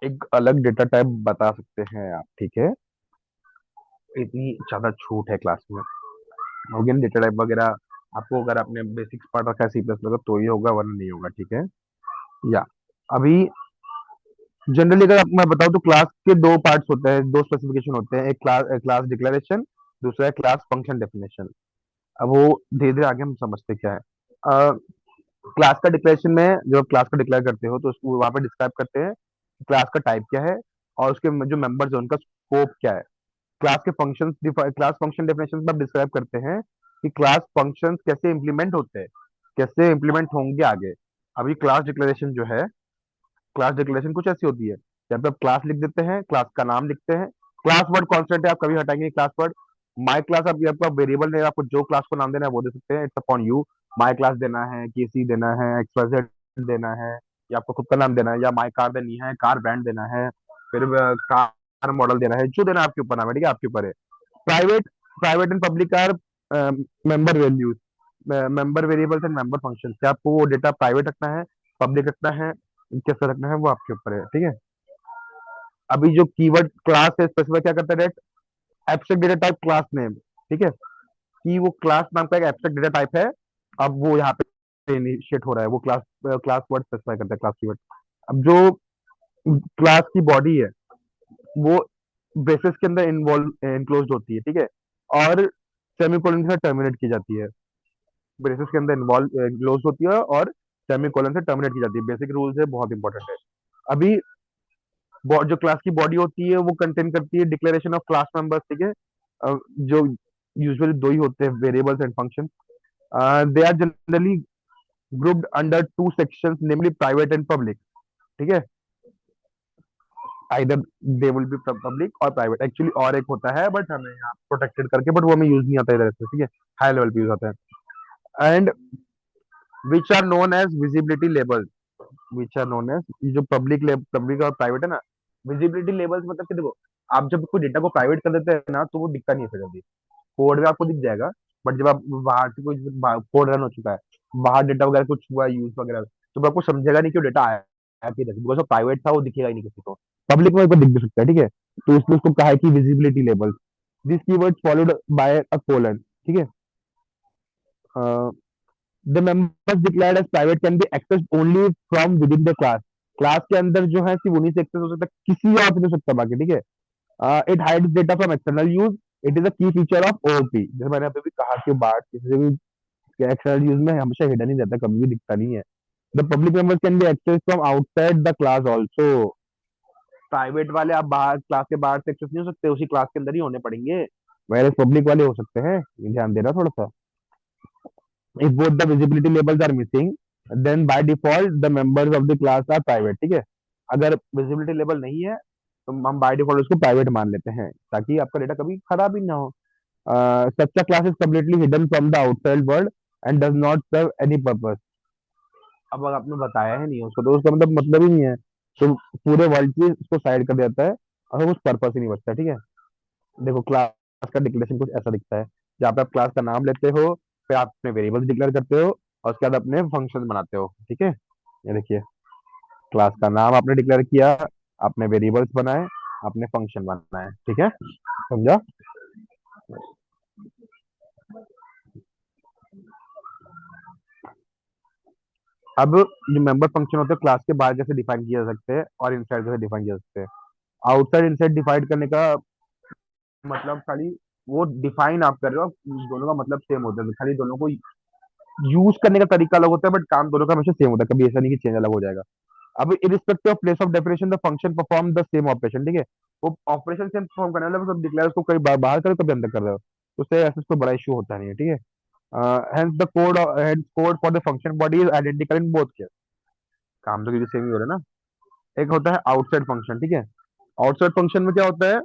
एक अलग डेटा टाइप बता सकते हैं आप, ठीक है। इतनी ज्यादा छूट है क्लास में, हो गया डेटा टाइप वगैरह। आपको अगर आपने बेसिक्स पढ़ रखा है सी प्लस प्लस तो ही होगा, वरना नहीं होगा, ठीक है। या अभी जनरली अगर मैं बताऊं तो क्लास के दो पार्ट्स होते हैं, दो स्पेसिफिकेशन होते हैं, एक क्लास डिक्लेरेशन, दूसरा है क्लास फंक्शन डेफिनेशन। अब वो धीरे धीरे आगे हम समझते क्या है। क्लास का डिक्लेरेशन में जब आप क्लास को डिक्लेयर करते हो तो उसको वहां पे डिस्क्राइब करते हैं क्लास का टाइप क्या है और उसके जो मेंबर्स है उनका स्कोप क्या है। क्लास फंक्शन डेफिनेशन में आप डिस्क्राइब करते हैं कि क्लास फंक्शंस कैसे इंप्लीमेंट होते हैं, कैसे इंप्लीमेंट होंगे आगे। अभी क्लास डिक्लेरेशन जो है, क्लास डिक्लेरेशन कुछ ऐसी होती है जहाँ पे आप क्लास लिख देते हैं, क्लास का नाम लिखते हैं। क्लास वर्ड कॉन्स्टेंट है, आप कभी हटाएंगे क्लास वर्ड। माई क्लास आप आपका वेरिएबल नहीं, आपको जो क्लास को नाम देना है वो दे सकते हैं, it's upon you. My class देना है, केसी देना है, एक्सवाइजेड देना है, या आपको खुद का नाम देना है, या माई कार देनी है, कार ब्रांड देना है, फिर कार मॉडल देना है, जो देना है आपके ऊपर नाम है, ठीक है, आपके ऊपर है। Private private and public are member values, member variables and member function. क्या आपको वो डेटा प्राइवेट रखना है, पब्लिक रखना है, कैसे रखना है वो आपके ऊपर है, ठीक है। अभी जो कीवर्ड क्लास है स्पेसिफाई क्या करता है, abstract data type class name, ठीक है, कि वो क्लास नाम का एक एब्स्ट्रैक्ट डेटा टाइप है। अब वो यहाँ पे इनिशिएट हो रहा है, वो क्लास क्लास वर्ड स्पेसिफाई करता है, क्लास कीवर्ड। अब जो क्लास की बॉडी है वो ब्रेसेस के अंदर इन्वॉल्व इनक्लोज होती है, ठीक है, और सेमीकोलन से टर्मिनेट की जाती है। ब्रेसेस के अंदर इन्वॉल्व इनक्लोज होती है और सेमीकोलन से टर्मिनेट की जाती है। बेसिक रूल्स है, बहुत इंपॉर्टेंट है। अभी जो क्लास की बॉडी होती है वो कंटेन करती है डिक्लेरेशन ऑफ क्लास मेंबर्स, ठीक है। जो यूजुअली दो ही होते हैं, variables and function. They are generally grouped under two sections, namely private and public, ठीक है। either they will be public और private, एक्चुअली और एक होता है बट हमें यहाँ प्रोटेक्टेड करके, बट वो हमें यूज नहीं आता इधर से, ठीक है, हाई लेवल पे यूज आता है। And which are known as visibility labels, which are known as, ये जो पब्लिक और प्राइवेट है ना, विजिबिलिटी लेबल्स मतलब कि देखो, आप जब कोई डेटा को प्राइवेट कर देते हैं ना तो वो दिखता नहीं है फिर जल्दी, कोड में आपको दिख जाएगा। बट जब आप बाहर से कोई कोड रन हो चुका है, बाहर डेटा वगैरह कुछ हुआ यूज वगैरह, तो वो आपको समझेगा नहीं कि वो डेटा आया किधर, बिकॉज वो प्राइवेट था, वो दिखेगा ही नहीं किसी को। पब्लिक में ऊपर दिख भी सकता है, ठीक है, तो इसलिए उसको कहा है कि visibility level. This keyword followed by a colon, ठीक है। The members declared as private can be accessed only from within the class. Class के अंदर जो है सिर्फ उन्हीं से एक्सेस हो सकता है, किसी और से नहीं हो सकता बाकी, ठीक है। It hides data from external use, it is a key feature of OOP. जैसे मैंने अभी भी कहा कि बार्ट किसी से भी एक्सटर्नल यूज में हमेशा हिडन ही रहता है, कभी भी दिखता नहीं है। The public members can be access from outside the class also. Private वाले आप बाहर क्लास के बाहर से एक्सेस नहीं हो सकते, उसी क्लास के अंदर ही होने पड़ेंगे। वैसे पब्लिक वाले हो सकते हैं, ये ध्यान देना थोड़ा सा। If both the visibility labels are missing, then by default the members of the class are private, ठीक है। अगर विजिबिलिटी लेबल नहीं है तो हम बाय डिफॉल्ट उसको प्राइवेट मान लेते हैं, ताकि आपका डेटा कभी खराब ही ना हो। Such a class is completely hidden from the outside world and does not serve any purpose. अब अगर आपने बताया है नहीं उसको तो उसका मतलब ही नहीं है, तो पूरे वर्ल्ड की उसको साइड कर देता है और उस पर्पस ही नहीं बचता, ठीक है। देखो क्लास का डिक्लेरेशन कुछ ऐसा दिखता है, जहाँ पे आप क्लास का नाम लेते हो, फिर आप अपने वेरिएबल्स डिक्लेयर करते हो और उसके बाद अपने फंक्शन बनाते हो, ठीक है। ये देखिए, क्लास का नाम आपने डिक्लेयर किया, आपने वेरिएबल्स बनाए, आपने फंक्शन बनाए, ठीक है, समझा। अब जो मेंबर फंक्शन होते हैं क्लास के बाहर कैसे डिफाइन किए जा सकते हैं और इनसाइड कैसे डिफाइन किए जा सकते हैं। आउटसाइड इनसाइड डिफाइन करने का मतलब खाली वो डिफाइन आप कर रहे हो, दोनों का मतलब सेम होता है, तो खाली दोनों को यूज करने का तरीका अलग होता है, बट काम दोनों का हमेशा सेम होता है, कभी ऐसा नहीं कि चेंज अलग हो जाएगा। अब irrespective of place of definition the function perform the same operation, ठीक है। वो ऑपरेशन सेम परफॉर्म करने वाला मतलब डिक्लेयर उसको कहीं बाहर करो कभी अंदर कर रहे हो, तो उससे ऐसे तो बड़ा इशू होता नहीं है, ठीक है। Hence code for the function body is identical in both case. काम तो क्योंकि सेम ही हो रहा है ना। एक होता है आउटसाइड फंक्शन, ठीक है। आउटसाइड फंक्शन में क्या होता है,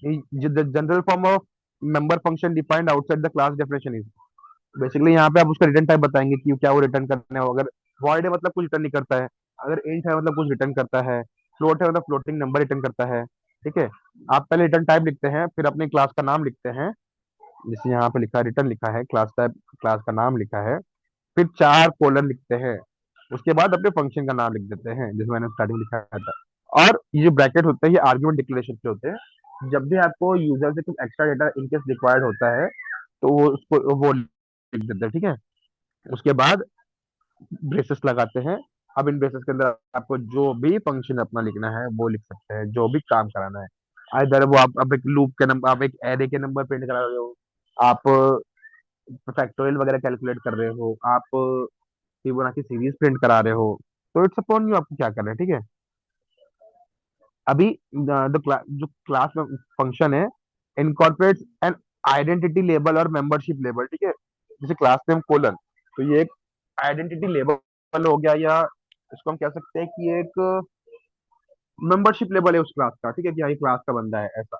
general form of member function defined outside the class definition is. Basically यहाँ पे आप उसका रिटर्न टाइप बताएंगे कि क्या वो रिटर्न करने हो। अगर वॉइड है मतलब कुछ रिटर्न नहीं करता है, अगर इंट है मतलब कुछ रिटर्न करता है, फ्लोट है मतलब फ्लोटिंग नंबर रिटर्न करता है, ठीक है। आप पहले रिटर्न टाइप लिखते हैं, फिर अपने क्लास का नाम लिखते हैं, जैसे यहाँ पे लिखा है रिटर्न लिखा है, क्लास टाइप क्लास का नाम लिखा है, फिर चार कोलन लिखते हैं, उसके बाद अपने फंक्शन का नाम लिख देते हैं जैसे मैंने स्टार्टिंग में लिखा था। और ये जो ब्रैकेट होते हैं ये आर्गुमेंट डिक्लेरेशन के होते हैं। जब भी आपको यूजर से कुछ एक्स्ट्रा डेटा इनकेस रिक्वायर्ड होता है तो वो उसको वो लिख देते हैं, ठीक है। उसके बाद ब्रेसेस लगाते हैं। अब इन ब्रेसेस के अंदर आपको जो भी फंक्शन अपना लिखना है वो लिख सकते हैं, जो भी काम कराना है। इधर वो आप एक लूप के नंबर, आप एक एरे के नंबर प्रिंट करा रहे हो, आप फैक्टोरियल वगैरह कैलकुलेट कर रहे हो, आप फिबोनाची सीरीज प्रिंट करा रहे हो, तो इट्स अपॉन यू आपको क्या करना है, ठीक है। अभी जो क्लास में फंक्शन है, इनकॉर्पोरेट्स एन आइडेंटिटी लेबल और मेंबरशिप लेबल, ठीक है। जैसे क्लास नेम कोलन, तो ये एक आइडेंटिटी लेबल हो गया, या इसको हम कह सकते हैं कि ये एक मेंबरशिप लेबल है उस क्लास का, ठीक है, कि हाँ ये क्लास का बंदा है ऐसा।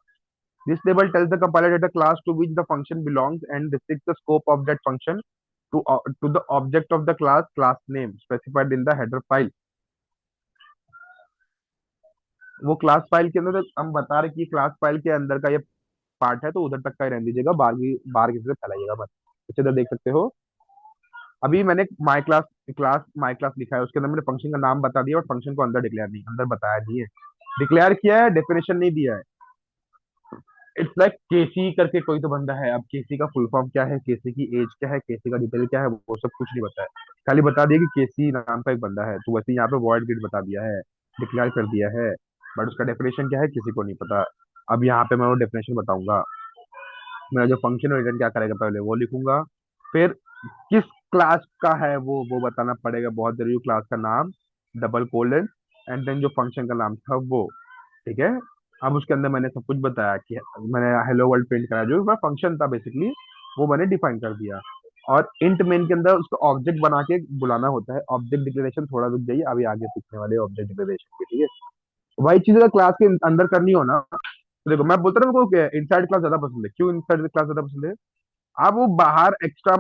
This label tells the compiler that the class to which the function belongs and restricts the scope of that function to the object of the class name specified in the header file। वो class file के अंदर हम बता रहे कि class file के अंदर का ये पार्ट है, तो उधर तक का ही रहने दीजिएगा, बाहर किसी से फैलाइएगा मत। इसे इधर देख सकते हो, अभी मैंने माई क्लास लिखा है, उसके अंदर मैंने फंक्शन का नाम बता दिया और फंक्शन को अंदर डिक्लेयर नहीं, अंदर बताया नहीं है। डिक्लेयर किया है, डेफिनेशन नहीं दिया है। इट्स लाइक केसी करके कोई तो बंदा है, अब केसी का फुल फॉर्म क्या है, केसी की एज क्या है, केसी का डिटेल क्या है, वो सब कुछ नहीं बताया। खाली बता दिया कि केसी नाम का एक बंदा है, तो वैसे यहाँ पे वॉइड गेट बता दिया है, डिक्लेयर कर दिया है। बट उसका डेफिनेशन क्या है किसी को नहीं पता। अब यहाँ पे मैं वो डेफिनेशन बताऊंगा। मेरा जो फंक्शन रिटर्न क्या करेगा, पहले वो लिखूंगा, फिर किस क्लास का है वो बताना पड़ेगा, बहुत जरूरी, क्लास का नाम, डबल कोलन, एंड देन जो फंक्शन का नाम था वो, ठीक है। अब उसके अंदर मैंने सब कुछ बताया कि मैंने हेलो वर्ल्ड प्रिंट कराया, जो मेरा फंक्शन था बेसिकली, वो मैंने डिफाइन कर दिया। और इंट मेन के अंदर उसको ऑब्जेक्ट बना के बुलाना होता है। ऑब्जेक्ट डिक्लेरेशन थोड़ा रुक जाइए, अभी आगे सीखने वाले ऑब्जेक्ट डिक्लेरेशन की, ठीक है। वही चीज अगर क्लास के अंदर करनी हो ना, तो देखो मैं बोलता ना, मेरे को इनसाइड क्लास ज्यादा पसंद है। क्यों इनसाइड क्लास ज्यादा पसंद है? आप वो बाहर extra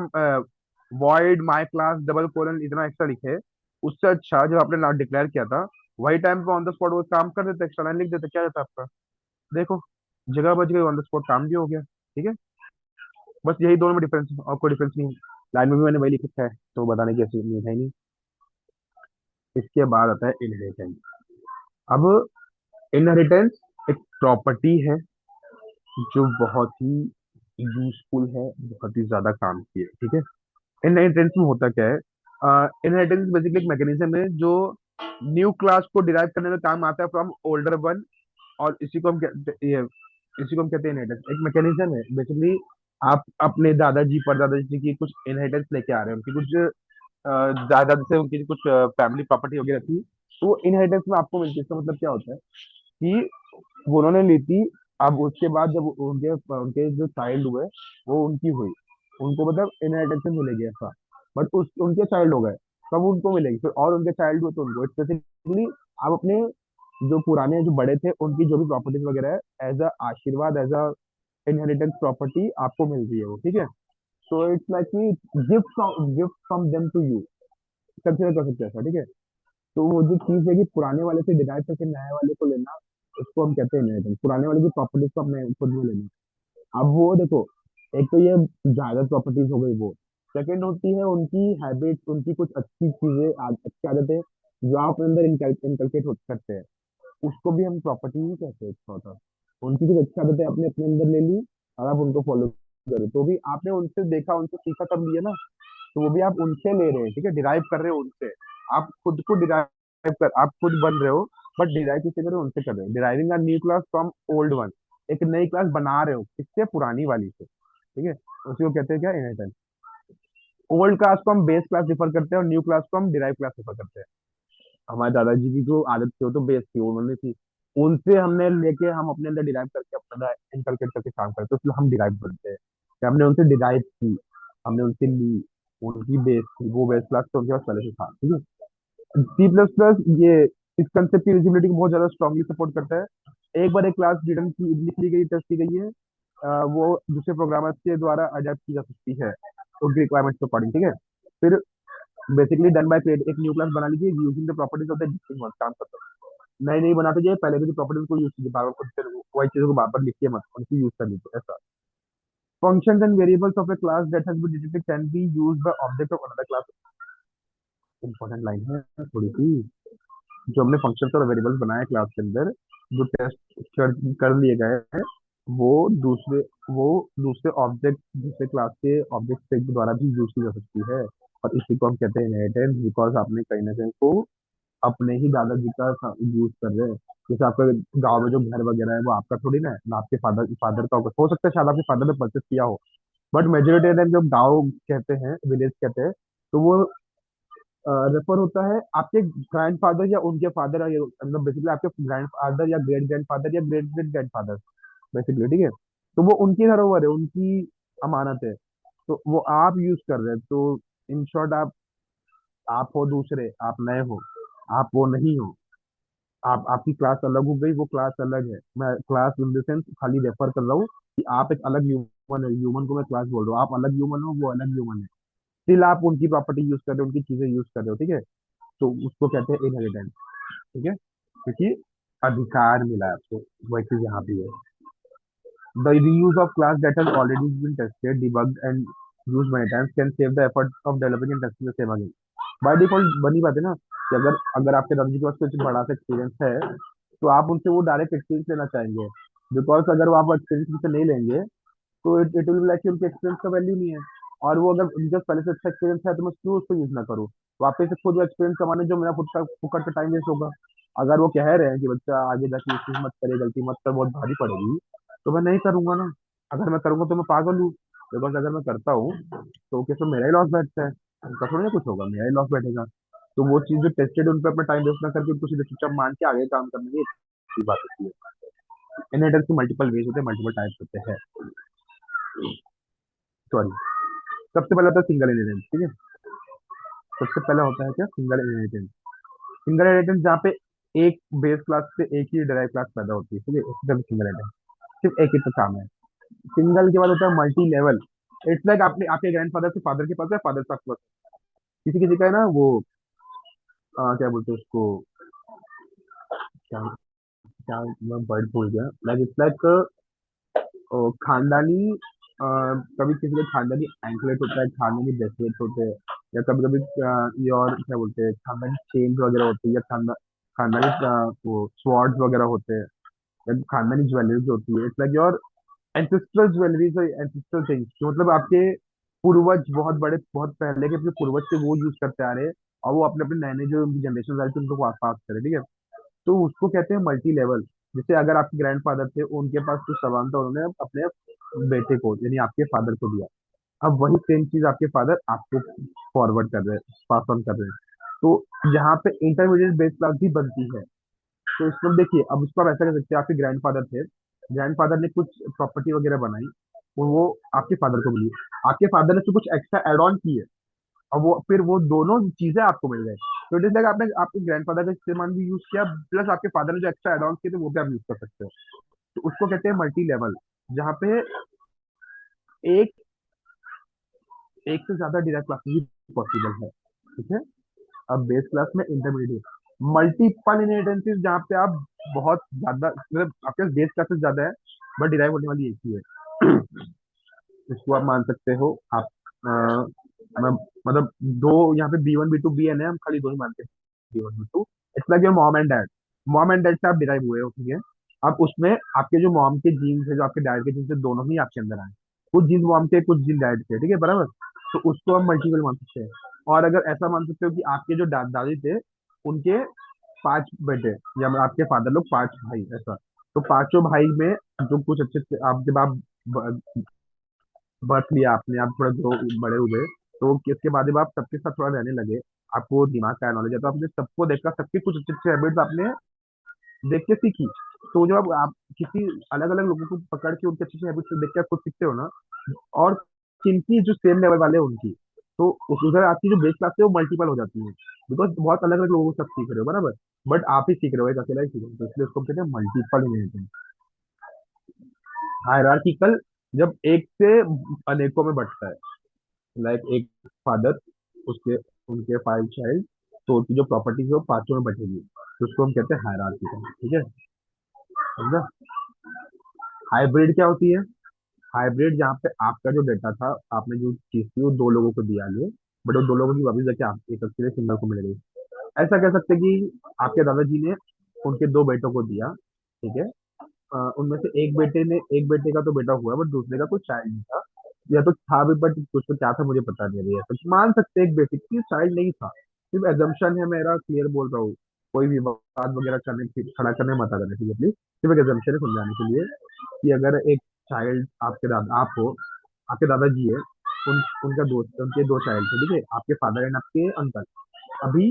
void my class double colon इतना एक्स्ट्रा लिखे, उससे अच्छा जब आपने नाम डिक्लेयर किया था, वही टाइम पे ऑन द स्पॉट वो काम कर देते, एक्स्ट्रा लाइन लिख देते, क्या जाता आपका। देखो, जगह बच गई, ऑन द स्पॉट काम भी हो गया, ठीक है। बस यही दोनों में डिफरेंस है, और कोई डिफरेंस नहीं है। लाइन में भी मैंने वही लिखा है, तो बताने की ऐसी नीड है नहीं। इसके बाद आता है इनहेरिटेंस। अब इनहेरिटेंस एक प्रॉपर्टी है जो बहुत ही यूजफुल है, बहुत ही ज्यादा काम की है, ठीक है। इनहेरिटेंस में होता क्या है? इनहेरिटेंस बेसिकली एक मैकेनिज्म है जो न्यू क्लास को डिराइव करने में काम आता है फ्रॉम ओल्डर वन। और इसी को हम कहते हैं इनहेरिटेंस, एक मैकेनिज्म है बेसिकली। आप अपने दादाजी परदादाजी की कुछ इनहेरिटेंस लेके आ रहे हैं, उनकी कुछ जायदाद से उनकी कुछ फैमिली प्रॉपर्टी वगैरह थी, तो वो इनहेरिटेंस में आपको मिलती है। इसका मतलब क्या होता है कि वो उन्होंने ली थी, अब उसके बाद जब उनके उनके जो चाइल्ड हुए, वो उनकी हुई, उनको मतलब इनहेरिटेंस में मिलेगी ऐसा। बट उस उनके चाइल्ड हो गए, तब उनको मिलेगी, फिर और उनके चाइल्ड हुए तो उनको। स्पेसिफिकली आप अपने जो पुराने जो बड़े थे उनकी जो भी प्रॉपर्टीज वगैरह है, एज अ आशीर्वाद, एज अ इनहेरिटेंस प्रॉपर्टी आपको मिल रही है वो, ठीक है। सो इट्स लाइक कि gift from them to you, consider कर सकते हैं ऐसा, ठीक है। तो वो जो चीज है कि पुराने वाले से डिराइव करके नए वाले को लेना, उसको हम कहते हैं इनहेरिटेंस। पुराने वाले की प्रॉपर्टीज को अपने खुद में लेना। अब वो देखो, एक तो ये ज्यादा प्रॉपर्टीज हो गई वो, सेकंड होती है उनकी हैबिट्स, उनकी कुछ अच्छी चीजें, अच्छी आदतें जो आप अंदर इनकलकेट करते हैं, उसको भी हम प्रॉपर्टी ही कहते हैं, एक होता। उनकी कुछ अच्छी आदतें आपने अपने अंदर ले ली और आप उनको फॉलो करो, तो भी आपने उनसे देखा, उनसे सीखा, तब लिया ना। तो वो भी आप उनसे ले रहे हैं, ठीक है, डिराइव कर रहे हो उनसे। आप खुद को डिराइव कर, आप खुद बन रहे हो, बट डिराइव किससे कर रहे हो? उनसे कर रहे हो। Deriving a new class from old one, एक नई क्लास बना रहे हो किससे? पुरानी वाली से, ठीक है। उसी को कहते हैं क्या? इनहेरिटेंस। ओल्ड क्लास को हम बेस क्लास रिफर करते हैं और न्यू क्लास को हम डिराइव क्लास रिफर करते हैं। हमारे दादाजी की जो आदत थी वो तो बेस थी, उन्होंने थी, उनसे हमने लेके हम अपने अंदर डिराइव करके अपना इनकलकेट करके काम करते हैं, तो इसलिए हम डिराइव करते हैं कि हमने उनसे डिराइव की, हमने उनसे ली, उनकी बेस थी, वो बेस क्लास तो उनके पास पहले से था, ठीक है। सी प्लस प्लस ये इस कंसेप्ट की विजिबिलिटी को बहुत ज्यादा स्ट्रांगली सपोर्ट करता है। एक बार एक क्लास रिटर्न की लिख ली गई, टेस्ट की गई है, वो दूसरे प्रोग्रामर्स के द्वारा अडेप्ट की जा सकती है उनकी रिक्वायरमेंट्स के अकॉर्डिंग, ठीक है। फिर बेसिकली डन बाय क्रिएट, एक न्यू क्लास बना लीजिए using the properties of the existing one, काम खत्म। नई नई बनाते जाइए, पहले की जो प्रॉपर्टीज को यूज कीजिए, बार बार खुद से वही चीजों को बार बार लिखिए मत, उनकी यूज कर लीजिए ऐसा। Functions and variables of a class that has been detected can be used by object of another class। Important line है थोड़ी सी। जो हमने फंक्शन और वेरिएबल्स बनाए क्लास के अंदर, जो टेस्ट कर लिए गए हैं, वो दूसरे वो दूसरे ऑब्जेक्ट, दूसरे क्लास के ऑब्जेक्ट के द्वारा भी यूज की जा सकती है। और इसी को हम कहते हैं इनहेरिटेंस, बिकॉज आपने कहीं ना कहीं को अपने ही दादाजी का यूज कर रहे हैं। जैसे आपका गांव में जो घर वगैरह है वो आपका थोड़ी ना है, ना आपके फादर फादर का होगा। हो सकता है शायद आपके फादर ने परचेस किया हो, बट मेजोरिटी टाइम जब गांव कहते हैं, विलेज कहते हैं, तो वो रेफर होता है आपके ग्रैंडफादर या उनके फादर, या मतलब बेसिकली आपके ग्रैंडफादर या ग्रेट ग्रैंडफादर या ग्रेट ग्रेट ग्रैंडफादर, बेसिकली, ठीक है। तो वो उनकी धरोहर है, उनकी अमानत है। तो वो आप यूज कर रहे हैं, तो इन शॉर्ट आप हो दूसरे, आप नए हो, आप वो नहीं हो। आप आपकी क्लास अलग हो गई, वो क्लास अलग है। मैं क्लास इन द सेंस खाली रेफर कर रहा हूँ कि आप एक अलग ह्यूमन है, ह्यूमन को मैं क्लास बोल रहा हूँ। आप अलग ह्यूमन हो, वो अलग ह्यूमन है। स्टिल आप उनकी प्रॉपर्टी यूज कर रहे हो, उनकी चीजें यूज कर रहे हो, ठीक है। तो उसको कहते हैं इनहेरिटेंस, ठीक है, क्योंकि अधिकार मिला है आपको। वही चीज यहाँ भी है। The reuse of class that has already been tested, debugged, and used many times can save the effort of developing and testing the same again. By default बनी बात है ना, कि अगर अगर आपके दादाजी के पास कुछ बड़ा सा एक्सपीरियंस है, तो आप उनसे वो डायरेक्ट एक्सपीरियंस लेना चाहेंगे। बिकॉज अगर वो आप एक्सपीरियंस उनसे नहीं लेंगे, तो इट विल लाइक उनके एक्सपीरियंस का वैल्यू नहीं है। और वो अगर उनके पास पहले से अच्छा एक्सपीरियंस है, तो मैं क्यों उसको यूज ना करूँ। वापस से खुद एक्सपीरियंस कमाने जो मेरा खुद का फुकट का टाइम वेस्ट होगा। अगर वो कह रहे हैं कि बच्चा आगे जाके ये चीज मत करे, गलती मत कर, बहुत भारी पड़ेगी, तो मैं नहीं करूंगा ना। अगर मैं करूंगा तो मैं पागल हूँ। बिकॉज अगर मैं करता हूँ तो कैसे मेरा ही लॉस बैठता है, उनका थोड़ी ना कुछ होगा, मेरा ही लॉस बैठेगा। तो वो चीज जो टेस्टेड, उन पर अपना टाइम वेस्ट ना करके उनको सीधे चुपचाप मान के आगे काम करने की अच्छी बात होती है। इनहेरिटेंस की मल्टीपल वेज होते हैं, मल्टीपल टाइप्स होते हैं। सॉरी। सबसे पहले होता है सिंगल इनहेरिटेंस, ठीक है। सबसे पहला होता है क्या, सिंगल इनहेरिटेंस। सिंगल इनहेरिटेंस जहाँ पे एक बेस क्लास से एक ही डिराइव क्लास पैदा होती है, ठीक है, इसका सिंगल इनहेरिटेंस। सिर्फ एक ही तो काम है। सिंगल के बाद होता है मल्टी लेवल। इट्स लाइक आपने आपके ग्रैंडफादर से फादर के पास है, फादर से आपके पास किसी किसी का है ना वो, क्या बोलते हैं उसको, क्या क्या मैं वर्ड भूल गया। लाइक इट्स लाइक खानदानी, कभी किसी का खानदानी एंकलेट होता है, खानदानी ब्रेसलेट होते हैं, या कभी कभी ये और क्या बोलते हैं, खानदानी चेन वगैरह होती है, या खानदानी वो स्वॉर्ड्स वगैरह होते हैं, या खानदानी ज्वेलरीज होती है। It's like your ancestral jewelleries और एंसेस्ट्रल थिंग्स, जो मतलब आपके पूर्वज बहुत बड़े, बहुत पहले के अपने पूर्वज से वो यूज करते आ रहे हैं। और वो अपने अपने नए नए जो उनकी जनरेशन आ रही थी उनको पास करें, ठीक है। तो उसको कहते हैं मल्टी लेवल। जैसे अगर आपके ग्रैंडफादर थे, उनके पास कुछ सामान था, उन्होंने अपने बेटे को यानी आपके फादर को दिया। अब वही सेम चीज आपके फादर आपको फॉरवर्ड कर रहे हैं, पास ऑन कर रहे हैं। तो यहाँ पे इंटरमीडिएट बेस क्लास भी बनती है। तो इसमें देखिए, अब उसको आप ऐसा कर सकते हैं, आपके ग्रैंडफादर थे, ग्रैंडफादर ने कुछ प्रॉपर्टी वगैरह बनाई, और वो आपके फादर को मिली। आपके फादर ने उसको कुछ एक्स्ट्रा एड ऑन किए, और वो फिर वो दोनों चीजें आपको मिल गए। तो इट इज लाइक आपने आपके ग्रैंडफादर का इस्तेमाल भी यूज किया, प्लस आपके फादर ने जो एक्स्ट्रा एड ऑन किए थे वो भी आप यूज कर सकते हो। तो उसको कहते हैं मल्टी लेवल, जहाँ पे एक एक से ज्यादा डायरेक्ट क्लासेस भी पॉसिबल है, ठीक है। अब बेस क्लास में इंटरमीडिएट, मल्टीपल इनहेरिटेंसेस, जहाँ पे आप बहुत ज्यादा, मतलब आपके पास बेस क्लासेस ज्यादा है, बट डिराइव होने वाली एक ही है। इसको आप मान सकते हो आप, मतलब दो, यहाँ पे B one B two B N है, हम खाली दो ही मानते हैं, B one B two. It's like your mom and dad. Mom and dad से आप डिराइव हुए हो, ठीक है। अब उसमें आपके जो मॉम के जीन्स है, जो आपके डैड के जीन्स है, दोनों ही आपके अंदर आए। कुछ जीन मॉम के, कुछ जीन डैड के, ठीक है, बराबर। तो उसको हम मल्टीपल मान सकते हैं। और अगर ऐसा मान सकते हो कि आपके जो दादी थे, उनके पांच बेटे, या आपके फादर लोग पांच भाई, ऐसा। तो पांचों भाई में जो कुछ अच्छे अच्छे, आप जब आप बर्थ लिया आपने, आप थोड़ा ग्रो बड़े हुए, तो इसके बाद जब आप सबके साथ थोड़ा रहने लगे, आपको दिमाग का नॉलेज है, तो आपने सबको देखा, सबके कुछ अच्छे अच्छे हैबिट्स आपने देख के सीखी। तो जब आप किसी अलग अलग लोगों को पकड़ के उनके अच्छे अच्छे हैबिट्स देख के आप खुद सीखते हो ना, और किनकी जो सेम लेवल वाले हैं उनकी, तो उस उधर आपकी जो बेस क्लास है वो मल्टीपल हो जाती है। बिकॉज बहुत अलग अलग लोगों को सब सीख रहे हो, बराबर। बट आप ही सीख रहे हो, एक अकेला ही सीख रहे हो, तो इसलिए उसको हम कहते हैं मल्टीपल इनहेरिटेंस। हायरार्किकल, जब एक से अनेकों में बढ़ता है, लाइक एक फादर, उसके उनके फाइव चाइल्ड, तो उनकी जो प्रॉपर्टी है वो पांचों में बटेगी, तो उसको हम कहते हैं हायरार्किकल, ठीक है, समझा। हाइब्रिड क्या होती है, हाइब्रिड जहाँ पे आपका जो डेटा था, आपने जो चीज थी वो दो लोगों को दिया गया, बट वो दो लोगों की वापिस जाके आप एक अकेले सिंगल को मिल गई। ऐसा कह सकते हैं कि आपके दादाजी ने उनके दो बेटों को दिया, ठीक है। उनमें से एक बेटे का तो बेटा हुआ, बट दूसरे का कोई चाइल्ड नहीं था, या तो था भी बट कुछ तो क्या था मुझे पता नहीं अभी। ऐसा मान सकते हैं एक बेसिक की चाइल्ड नहीं था, सिर्फ एजम्पशन है मेरा, क्लियर बोल रहा हूँ। कोई भी विवाद वगैरह खड़ा करने मत आ जाना ठीक है प्लीज, सिर्फ एक एजम्पशन है समझाने के लिए कि अगर एक चाइल्ड आपके दादा आप हो, आपके दादाजी है, उनका दोस्त उनके दो चाइल्ड थे ठीक है, आपके फादर एंड आपके अंकल। अभी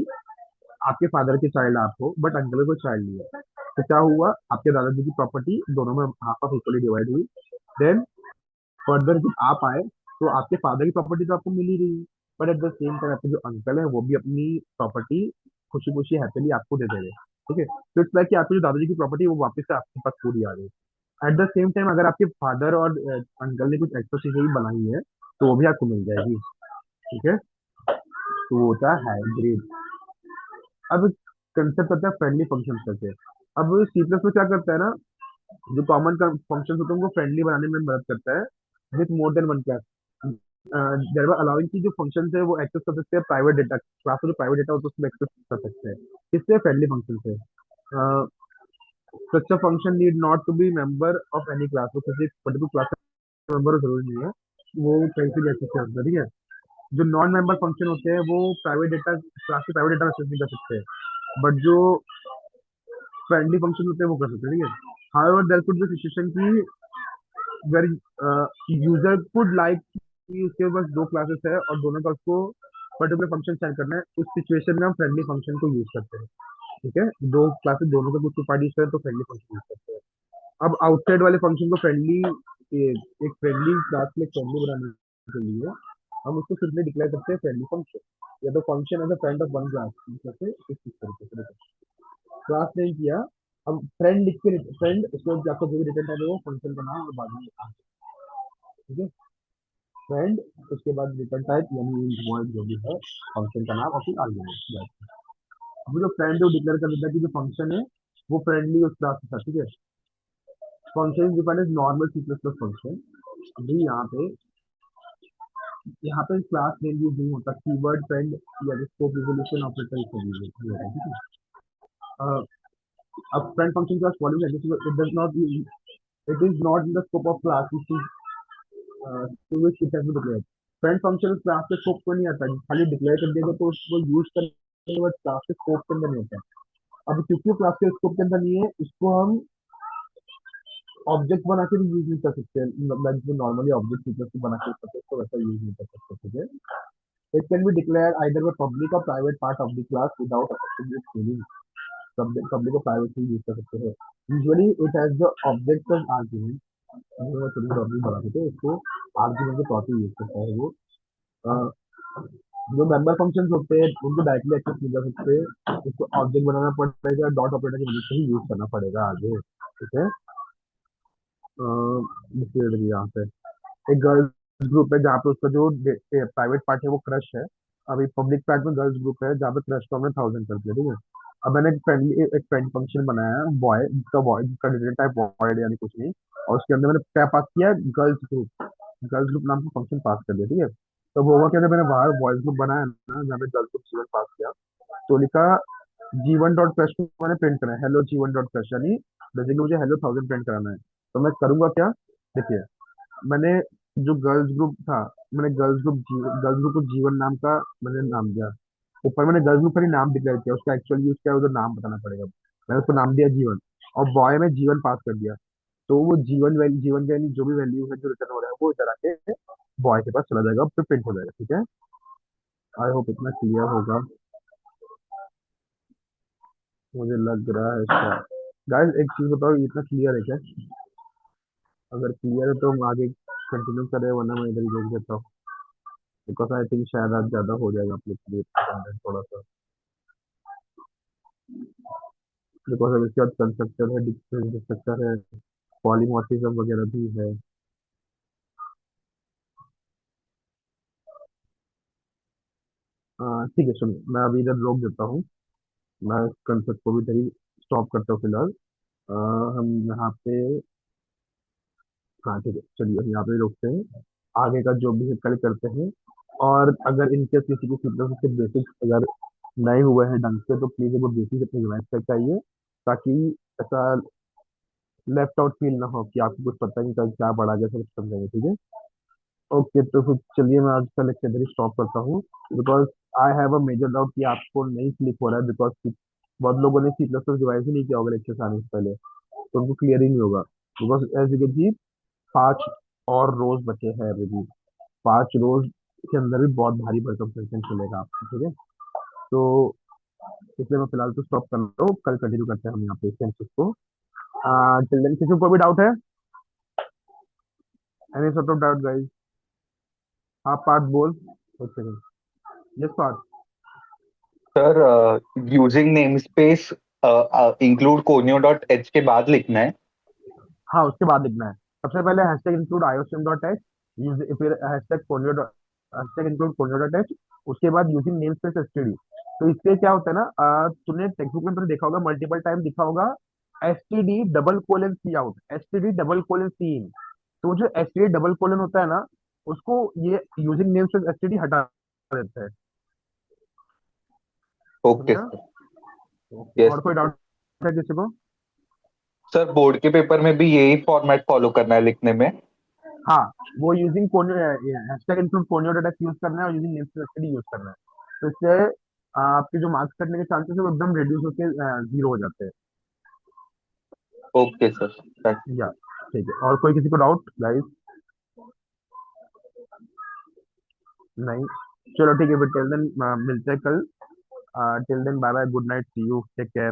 आपके फादर के चाइल्ड आप हो बट अंकल को चाइल्ड नहीं है, तो क्या हुआ, आपके दादाजी की प्रॉपर्टी दोनों में हाफ ऑफ इक्वली डिवाइड हुई। देन फर्दर जब आप आए तो आपके फादर की प्रॉपर्टी तो आपको मिल ही रही है, but at the same time आपके जो अंकल है वो भी अपनी प्रॉपर्टी खुशी खुशी हैप्पीली आपको दे दे रहे हैं। ठीक है, तो इट्स लाइक कि आपकी जो दादाजी की प्रॉपर्टी है वो वापस से आपके पास पूरी आ गई। एट द सेम टाइम अगर आपके फादर और अंकल ने कुछ एक्स्ट्रा चीजें भी बनाई है तो वो भी आपको मिल जाएगी। ठीक है, तो वो होता है हाइब्रिड। अब कंसेप्ट होता है फ्रेंडली फंक्शन करके। अब सी प्लस में क्या करता है ना, जो कॉमन फंक्शन होते हैं उनको फ्रेंडली बनाने में मदद करता है with more than one class. There allowing की जो फंक्शन है वो एक्सेस कर सकते हैं प्राइवेट डेटा, क्लास में जो प्राइवेट डेटा होता है उसमें एक्सेस कर सकते हैं। किससे? फ्रेंडली फंक्शन से। Such a function need not to be member of any class, वो किसी पर्टिकुलर क्लास का मेंबर जरूरी नहीं है, वो कहीं से भी एक्सेस कर सकते हैं। ठीक है, जो नॉन मेंबर फंक्शन होते हैं वो प्राइवेट डेटा क्लास के प्राइवेट डेटा एक्सेस नहीं कर सकते, बट जो फ्रेंडली फंक्शन होते हैं वो कर सकते हैं। ठीक है, however there could be situation की वेर यूजर कुड लाइक कि उसके पास दो क्लासेस है और दोनों का उसको पर्टिकुलर फंक्शन सेंड करना है, उस सिचुएशन में हम फ्रेंडली फंक्शन को यूज करते हैं। ठीक है, दो क्लासेस दोनों का कुछ पार्टी करें तो फ्रेंडली फंक्शन यूज करते हैं। अब आउटसाइड वाले फंक्शन को फ्रेंडली, एक फ्रेंडली क्लास में फ्रेंडली बनाने के लिए हम उसको सिंपली डिक्लेयर करते हैं फ्रेंडली फंक्शन, या तो function as a friend of one class, जैसे इस तरीके से क्लास नेम किया। अब फ्रेंड लिख के, फ्रेंड उसको आपको जो भी रिटर्न टाइप है वो फंक्शन का नाम और बाद में लिखा। ठीक है, फ्रेंड उसके बाद रिटर्न टाइप यानी वॉइड जो भी है फंक्शन का नाम और फिर आर्गुमेंट। अब जो फ्रेंड वो डिक्लेयर कर देता है कि जो फंक्शन है वो फ्रेंडली उस क्लास के साथ। ठीक है, function is defined as normal C plus plus function. अभी यहाँ पे क्लास नेम यूज नहीं होता, कीवर्ड फ्रेंड या स्कोप रिजोल्यूशन ऑपरेटर इसका यूज होता है। ठीक है, अब friend function class following it does not, it is not in the scope of class to which it has been declared. Friend function class के स्कोप में नहीं आता है, खाली डिक्लेयर कर दिया तो उसको यूज करने के बाद क्लास के स्कोप के अंदर नहीं होता है। अब क्योंकि क्लास के स्कोप के अंदर नहीं है, इसको हम ऑब्जेक्ट बना के भी यूज नहीं कर सकते, मतलब जो नॉर्मली ऑब्जेक्ट फीचर्स को बना के करते हैं उसको वैसा यूज नहीं कर सकते। ठीक है, it can be declare either by public और private part of the class without affecting its meaning. Public और प्राइवेट से यूज कर सकते हैं। Usually it has the object of argument, वो थोड़ी प्रॉब्लम बढ़ा देते हैं उसको, आर्ग्यूमेंट के तौर पे यूज करता है वो। अ, जो मेंबर फंक्शंस होते हैं उनको डायरेक्टली एक्सेस नहीं कर सकते, उसको ऑब्जेक्ट बनाना पड़ेगा, डॉट ऑपरेटर की मदद से ही यूज करना पड़ेगा आगे। ठीक है, देखिए यहाँ पे एक गर्ल्स ग्रुप है जहाँ पे उसका जो प्राइवेट पार्ट है वो क्रश है। अभी पब्लिक पार्ट में गर्ल्स ग्रुप है जहाँ पे क्रश को हमने 1000 कर दिया। ठीक है, अब मैंने एक फ्रेंड फंक्शन बनाया है बॉय, जिसका डिटेल टाइप बॉय यानी कुछ नहीं, और उसके अंदर मैंने क्या पास किया, गर्ल्स ग्रुप नाम का फंक्शन पास कर दिया। ठीक है, तो वो हुआ क्या, जब मैंने बाहर बॉयज ग्रुप बनाया ना जहाँ पे गर्ल्स ग्रुप जीवन पास किया, तो लिखा जीवन डॉट क्रश को मैंने प्रिंट करा है, हेलो जीवन डॉट क्रश, यानी बेसिकली मुझे हेलो 1000 प्रिंट कराना है। तो मैं करूंगा क्या, देखिए मैंने जो गर्ल्स ग्रुप था, मैंने गर्ल्स ग्रुप को जीवन नाम का मैंने नाम दिया। ऊपर मैंने गर्ल्स ग्रुप पर ही नाम डिक्लेयर किया, उसका एक्चुअल यूज क्या है उधर नाम बताना पड़ेगा। मैंने उसको नाम दिया जीवन, और बॉय में जीवन पास कर दिया। तो वो जीवन का यानी जो भी वैल्यू है जो रिटर्न हो रहा है वो इधर आके बॉय के पास चला जाएगा, फिर प्रिंट हो जाएगा। ठीक है, आई होप इतना क्लियर होगा, मुझे लग रहा है इसका। गाइस एक चीज बताओ, ये इतना क्लियर है क्या? अगर क्लियर है तो हम आगे कंटिन्यू करें, वरना मैं इधर ही देख देता हूँ, बिकॉज आई थिंक शायद आज ज्यादा हो जाएगा अपने लिए कंटेंट थोड़ा सा, बिकॉज अब इसके बाद कंस्ट्रक्टर है, डिस्ट्रक्टर है, पॉलीमॉर्फिज्म वगैरह भी है। ठीक है सुनो, मैं अभी इधर रोक देता हूँ, मैं कंसेप्ट को भी इधर ही स्टॉप करता हूँ फिलहाल। हम यहाँ पे, हाँ ठीक है चलिए हम यहाँ पे रोकते हैं, आगे का जो भी है कल करते हैं। और अगर इनकेस किसी की फिटनेस के बेसिक्स अगर नए हुए हैं ढंग से तो प्लीज वो बेसिक्स अपने रिवाइज करके आइए, ताकि ऐसा लेफ्ट आउट फील ना हो कि आपको कुछ पता नहीं कल क्या पढ़ा गया, सब समझेंगे, ठीक है। ओके, तो फिर चलिए मैं आज का लेक्चर इधर ही स्टॉप करता हूँ, because I have a major doubt कि आपको नहीं क्लिक हो रहा है, बिकॉज बहुत लोगों ने सी प्लस प्लस डिवाइस ही नहीं किया होगा लेक्चर आने से पहले, तो उनको क्लियर ही नहीं होगा। Because as you can see, 5 और रोज बचे हैं अभी भी। 5 रोज के अंदर भी बहुत भारी भरकम सेशन चलेगा आपको, ठीक है। तो इसलिए मैं फिलहाल तो स्टॉप कर रहा हूँ, कल कंटिन्यू करते हैं हम यहाँ पे सेंसेस को। टिल देन किसी को भी डाउट है? Any sort of doubt guys? हाँ पार्थ बोल, एक सेकंड। Yes Parth. Sir, using namespace include conio dot h के बाद लिखना है। हाँ उसके बाद लिखना है। सबसे पहले hashtag include iostream dot H, फिर hashtag conio, hashtag include conio dot H, उसके बाद यूजिंग नेम स्पेस एसटीडी। तो इससे क्या होता है ना, तूने टेक्स्ट बुक में तुमने देखा होगा, मल्टीपल टाइम लिखा होगा STD double colon C out, STD double colon सी इन। तो जो एसटीडी डबल कोलन होता है ना, उसको ये यूजिंग नेम स्पेस एसटीडी हटा देता है। ओके समझा? सर। ओके, यस और कोई डाउट है किसी को? सर, बोर्ड के पेपर में भी यही फॉर्मेट फॉलो करना है लिखने में। हाँ, वो using hashtag include conio data use करना है और यूजिंग नेम्स एसटीडी यूज करना है। तो इससे आपके जो मार्क्स कटने के चांसेस है वो एकदम रिड्यूस होकर जीरो हो जाते हैं। Okay sir. या ठीक है, और कोई किसी को डाउट गाइस? नहीं? चलो ठीक है, फिर टिल देन मिलते हैं कल। Till then bye bye, good night, see you, take care.